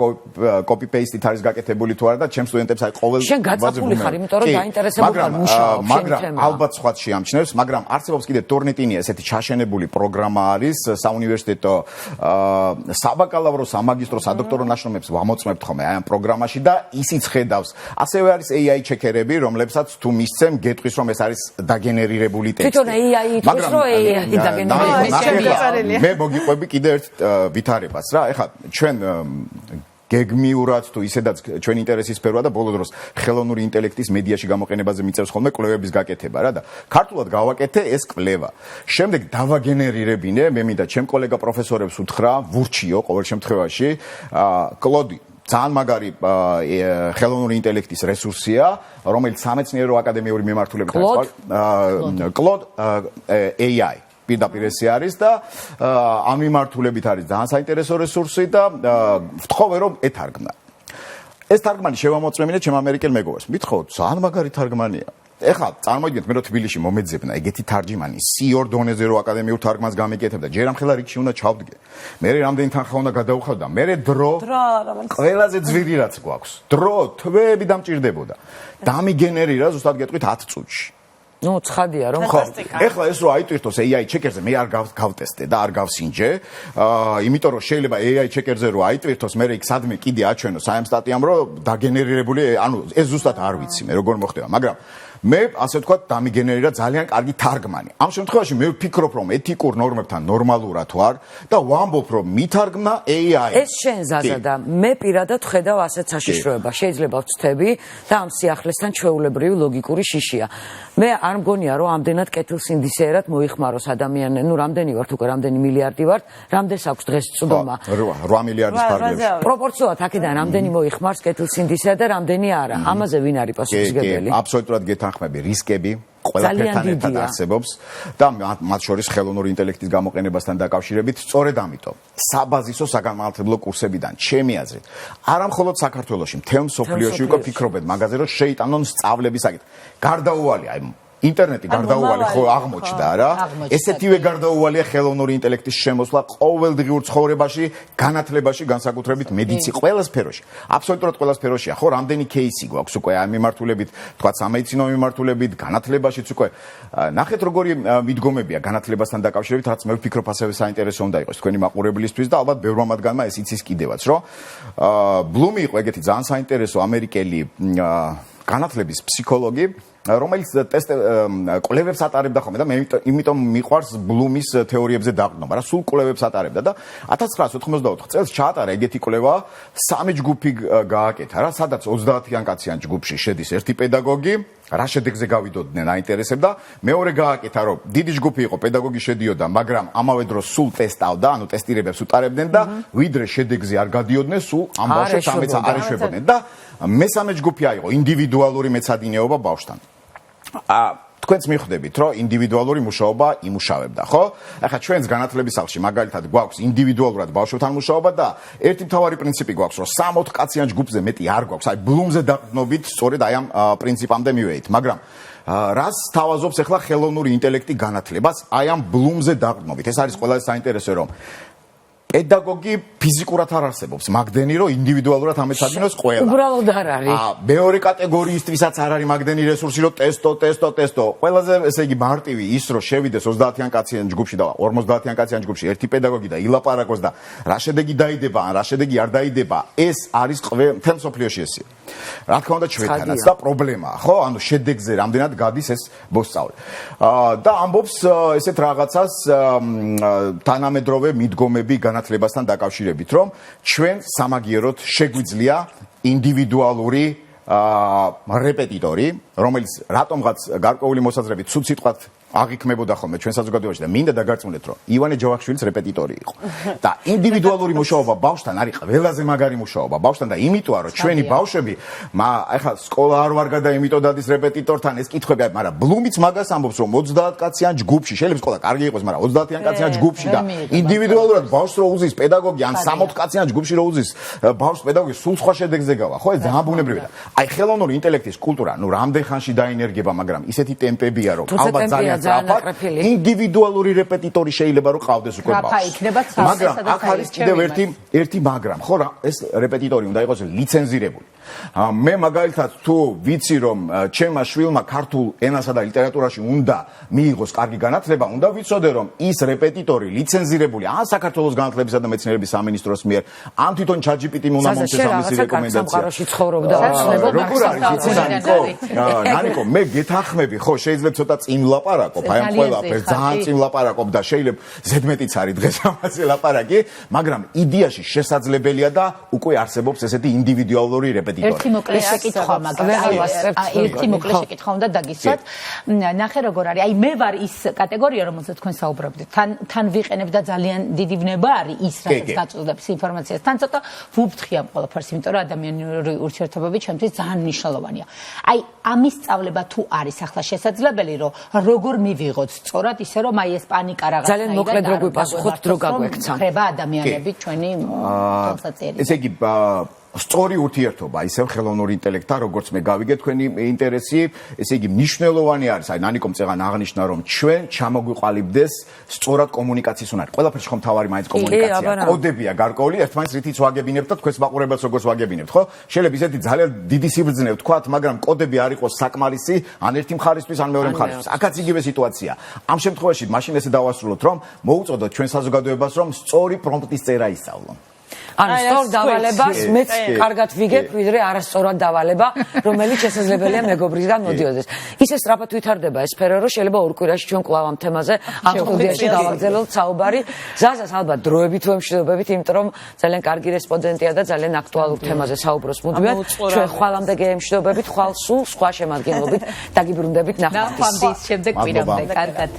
copy paste-ით არის გაკეთებული თუ არა და ჩემ სტუდენტებს აი ყოველ შენ გაწაფული ხარ, იმიტომ რომ დაინტერესებულია მუშაობ შენი თემა. მაგრამ ალბათ სხვაც შეამჩნევს, მაგრამ არსებობს კიდე Turnitin-ია ესეთი ჩაშენებული პროგრამა არის საუნივერსიტეტო საბაკალავრო, სამაგისტრო, სადოქტორო ნაშრომებს ვამოწმებთ ხოლმე აი ამ პროგრამაში და ისიც ხედავს. ასევე არის AI ჩეკერები, რომლებსაც თუ მისცემ, გეტყვის რომ ეს არის დაგენერირებული ტექსტი. თვითონ AI ითქვის რომ მე მოგიყვები კიდე ერთ ვითარებას რა. ეხლა ჩვენ გეგმიურად თუ ისედაც ჩვენ ინტერესის სფეროა და ბოლო დროს ხელოვნური ინტელექტის მედიაში გამოყენებაზე მიწევს ხოლმე კვლევების გაკეთება რა და ქართულად გავაკეთე ეს კვლევა. შემდეგ დავაგენერირებინე, მე მინდა ჩემ კოლეგა პროფესორებს უთხრა, ვურჩიო ყოველ შემთხვევაში, კლოდი ძალიან магარი ხელოვნური ინტელექტის რესურსია, რომელიც სამეცნიერო აკადემიური მიმართულებით არის. კლოდ AI პირდაპირ ესე არის და ამ მიმართულებით არის ძალიან საინტერესო რესურსი და ვთხოვე რომ ეთარგმნა. ეს თარგმანი შევამოწმებინე ჩემ ამერიკელ მეგობრებს. მithხოვთ, ძალიან მაგარი თარგმანია. ეხლა წარმოგიდგენთ მე რო თბილისში მომეძებნა ეგეთი თარჯიმანი C2 დონეზე რო აკადემიურ თარგმანს გამიკეთებდა ჯერ ამ ხელა რიგში უნდა ჩავდგე მე რამდენი თანხა უნდა გადაუხავდა მე დრო ყველაზე ძვირი რაც გვაქვს დრო თვეები დამჭირდებოდა დამიგენერირა ზუსტად გეტყვით 10 წუთში ნუ ცხადია რომ ხო ეხლა ეს რო აიტვირთოს AI ჩეკერზე მე არ გავტესტე და არ გავსინჯე იმიტომ რომ შეიძლება AI ჩეკერზე რო აიტვირთოს მე იქ სადმე კიდე აჩვენოს აი ამ სტატიამ რომ დაგენერირებული ანუ ეს ზუსტად არ ვიცი მე როგორ მოხდება მაგრამ მე ასე ვთქვათ დამიგენერირა ძალიან კარგი თარგმანი. ამ შემთხვევაში მე ვფიქრობ რომ ეთიკურ ნორმებთან ნორმალურად ვარ და ვამბობ რომ მითარგმნა AI. ეს შენ ზაზა და მე პირადად ხედავ ასეთ საშიშროებას. შეიძლება ვწთები და ამ სიახლესთან ჩვეულებრივი ლოგიკური შიშია. მე არ მგონია რომ ამდენად კეთილსინდისიერად მოიხმაროს ადამიანები. ნუ რამდენი ვართ უკვე რამდენი მილიარდი ვართ, რამდენს აქვს დღეს წვდომა? 8 მილიარდის ფარგლებში. პროპორციულად აქედან რამდენი მოიხმარს კეთილსინდისიერად და რამდენი არა. ამაზე ვინ არის პასუხისმგებელი? აბსოლუტურად გეთანხმები. შეთანხმები, რისკები ყველაფერთან ერთად არსებობს და მათ შორის ხელოვნური ინტელექტის გამოყენებასთან დაკავშირებით სწორედ ამიტომ საბაზისო საგანმანათლებლო კურსებიდან ჩემი აზრით არა მხოლოდ საქართველოში, მთელ მსოფლიოში უკვე ფიქრობენ მაგაზე, რომ შეიტანონ სწავლების საკითხი. გარდაუვალია, აი ინტერნეტი გარდაუვალი ხო აღმოჩნდა რა. ესეთივე გარდაუვალია ხელოვნური ინტელექტის შემოსვლა ყოველდღიურ ცხოვრებაში, განათლებაში, განსაკუთრებით მედიცინაში, ყველა სფეროში. აბსოლუტურად ყველა სფეროშია. ხო, რამდენი кейსი გვაქვს უკვე ამ მიმართულებით, თქვა სამედიცინო მიმართულებით, განათლებაშიც უკვე. ნახეთ როგორი მიდგომებია განათლებასთან დაკავშირებით, რაც მე ვფიქრობ ასევე საინტერესო უნდა იყოს თქვენი მაყურებლისთვის და ალბათ ბევრმა მათგანმა ეს იცის კიდევაც, რომ ბლუმი იყო ეგეთი ძალიან საინტერესო ამერიკელი განათლების ფსიქოლოგი, რომელიც კვლევებს ატარებდა ხოლმე და მე იმიტომ მიყვარს ბლუმის თეორიებზე დაყრდნობა, რა სულ კვლევებს ატარებდა და 1994 წელს ჩაატარა ეგეთი კვლევა, 3 ჯგუფი გააკეთა რა, სადაც 30-იან კაციან ჯგუფში შედის ერთი პედაგოგი, რა შედეგზე გავიდოდნენ აინტერესებდა, მეორე გააკეთა, რომ დიდი ჯგუფი იყო, პედაგოგი შედიოდა, მაგრამ ამავე დროს სულ ტესტავდა, ანუ ტესტირებებს უტარებდნენ და ვიდრე შედეგზე არ გადიოდნენ, სულ ამ ბავშვებს ამეც არ ეშვებოდნენ და მესამე ჯგუფი აიღო ინდივიდუალური მეცადინეობა ბავშვთან. თქვენც მიხვდებით, რომ ინდივიდუალური მუშაობა იმუშავებდა, ხო? ახლა ჩვენს განათლების სახლში მაგალითად გვაქვს ინდივიდუალურად ბავშვთან მუშაობა და ერთი მთავარი პრინციპი გვაქვს, რომ 60 კაციან ჯგუფზე მეტი არ გვაქვს. აი ბლუმზე დაყრდნობით სწორედ აი ამ პრინციპამდე მივედით, მაგრამ რას თავაზობს ახლა ხელოვნური ინტელექტი განათლებას? აი ამ ბლუმზე დაყრდნობით. ეს არის ყველაზე საინტერესო, რომ პედაგოგი ფიზიკურად არ არსებობს, მაგდენი რომ ინდივიდუალურად ამეცადინოს ყველა. უბრალოდ არ არის. მეორე კატეგორიისთვისაც არ არის მაგდენი რესურსი, რომ ტესტო. ყველაზე ესე იგი მარტივი ის, რომ შევიდეს 30-იან კაციან ჯგუფში და 50-იან კაციან ჯგუფში ერთი პედაგოგი და ილაპარაკოს და რა შედეგი დაიდება, ან რა შედეგი არ დაიდება, ეს არის მთელ მსოფლიოში ესეა. რა თქმა უნდა ჩვენთანაც და პრობლემაა, ხო? ანუ შედეგზე რამდენად გადის ეს მოსწავლე. და ამბობს ესეთ რაღაცას თანამედროვე მიდგომები განათლებასთან დაკავშირებით, რომ ჩვენ სამაგიეროდ შეგვიძლია ინდივიდუალური რეპეტიტორი, რომელიც რატომღაც გარკვეული მოსაზრებით ცუდ სიტყვად აღიქმებოდა ხოლმე ჩვენ საზოგადოებაში და მინდა დაგარწმუნდეთ, რომ ივანე ჯავახიშვილის რეპეტიტორი იყო. და ინდივიდუალური მუშაობა ბავშვთან არის ყველაზე მაგარი მუშაობა ბავშვთან და იმიტოა, რომ ჩვენი ბავშვები, ახლა სკოლა არ ვარ გადა, იმიტომ დადის რეპეტიტორთან ეს კითხვები, მაგრამ ბლუმიც მაგას ამბობს, რომ 30 კაციან ჯგუფში, შეიძლება სკოლა კარგი იყოს, მაგრამ 30-იან კაციან ჯგუფში და ინდივიდუალურად ბავშვს რო უზის პედაგოგი, ან 60 კაციან ჯგუფში რო უზის ბავშვს პედაგოგი, სულ სხვა შედეგზე გავა, ხო? ეს ძალიან ბუნებრივია. აი ხელოვნური ინტელექტის კულტურა, ნუ რამდენ ხანში დაინერგება, მაგრამ ისეთი ტემპებია, რომ ალბათ ძალიან ინდივიდუალური რეპეტიტორი შეიძლება რომ ყავდეს უკვე ბავშვს. მაგრამ აქ არის კიდევ ერთი მაგრამ, ხო რა, ეს რეპეტიტორი უნდა იყოს ლიცენზირებული. მე მაგალითად თუ ვიცი რომ ჩემმა შვილმა ქართულ ენასა და ლიტერატურაში უნდა მიიღოს კარგი განათლება, უნდა ვიცოდე რომ ის რეპეტიტორი ლიცენზირებული ან საქართველოს განათლებისა და მეცნიერების სამინისტროს მიერ, ან თვითონ ChatGPT-მ უნდა მომწეს ამისი რეკომენდაცია. როგორ არის ნანიკო, მე გეთანხმები, ხო, შეიძლება ცოტა წინ ვლაპარაკობ, აი ამ ყველაფერს ძალიან წინ ვლაპარაკობ და შეიძლება ზედმეტიც არის დღეს ამაზე ლაპარაკი, მაგრამ იდეაში შესაძლებელია და უკვე არსებობს ესეთი ინდივიდუალური რეპეტიტორი. ერთი მოკლე შეკითხვა ერთი მოკლე შეკითხვა უნდა დაგისვათ. ნახე როგორ არის. აი მე ვარ ის კატეგორია, რომელზეც თქვენ საუბრობდით. თან ვიყენებ და ძალიან დიდი ვნება არის ის, რასაც გაწოდებს ინფორმაციას. თან ცოტა ვუფრთხი ამ ყველაფერს, იმიტომ რომ ადამიანური ურთიერთობები ჩემთვის ძალიან მნიშვნელოვანია. აი ამის სწავლება თუ არის ახლა შესაძლებელი, რომ როგორ მივიღოთ სწორად ისე რომ აი ეს პანიკა რაღაცა ძალიან მოკლედ რო გვიპასუხოთ, დრო გაგვექცა. ხება ადამიანები ჩვენი თვალსაჩინო. ესე იგი სწორი ურთიერთობა ისევ ხელოვნური ინტელექტთან, როგორც მე გავიგე თქვენი ინტერესი, ესე იგი მნიშვნელოვანი არის, აი ნანიკომ წეგან აღნიშნა, რომ ჩვენ ჩამოგვიყალიბდეს სწორად კომუნიკაციის უნარი. ყველაფერში ხომ თავარი მაინც კომუნიკაცია. კოდებია გარკვეული, ერთმანეთს რითიც ვაგებინებთ და თქვენს მაყურებელს როგორც ვაგებინებთ, ხო? შეიძლება ისეთი ძალიან დიდი სიბრძნე ვთქვათ, მაგრამ კოდები არ იყოს საკმარისი, ან ერთი მხარისთვის, ან მეორე მხარისთვის. აქაც იგივე სიტუაცია. ამ შემთხვევაში მაშინ ესე დავასრულოთ, რომ მოუწოდოთ ჩვენ საზოგადოებას, რომ სწორი პრომპტის წერა ისწავლონ. ანუ სწორ დავალებას მეც კარგად ვიგებ, ვიდრე არასწორად დავალება, რომელიც შესაძლებელია მეგობრისგან მოდიოდეს. ისე სწრაფად ვითარდება ეს სფერო, რომ შეიძლება ორ კვირაში ჩვენ კვლავ ამ თემაზე ამ სტუდიაში გავაგრძელოთ საუბარი. ზაზას ალბათ დროებით ვემშვიდობებით, იმიტომ რომ ძალიან კარგი რესპონდენტია და ძალიან აქტუალურ თემაზე საუბრობს მუდმივად. ჩვენ ხვალამდე გემშვიდობებით, ხვალ სულ სხვა შემადგენლობით დაგიბრუნდებით ნახვამდის. შემდეგ კვირამდე, კარგად.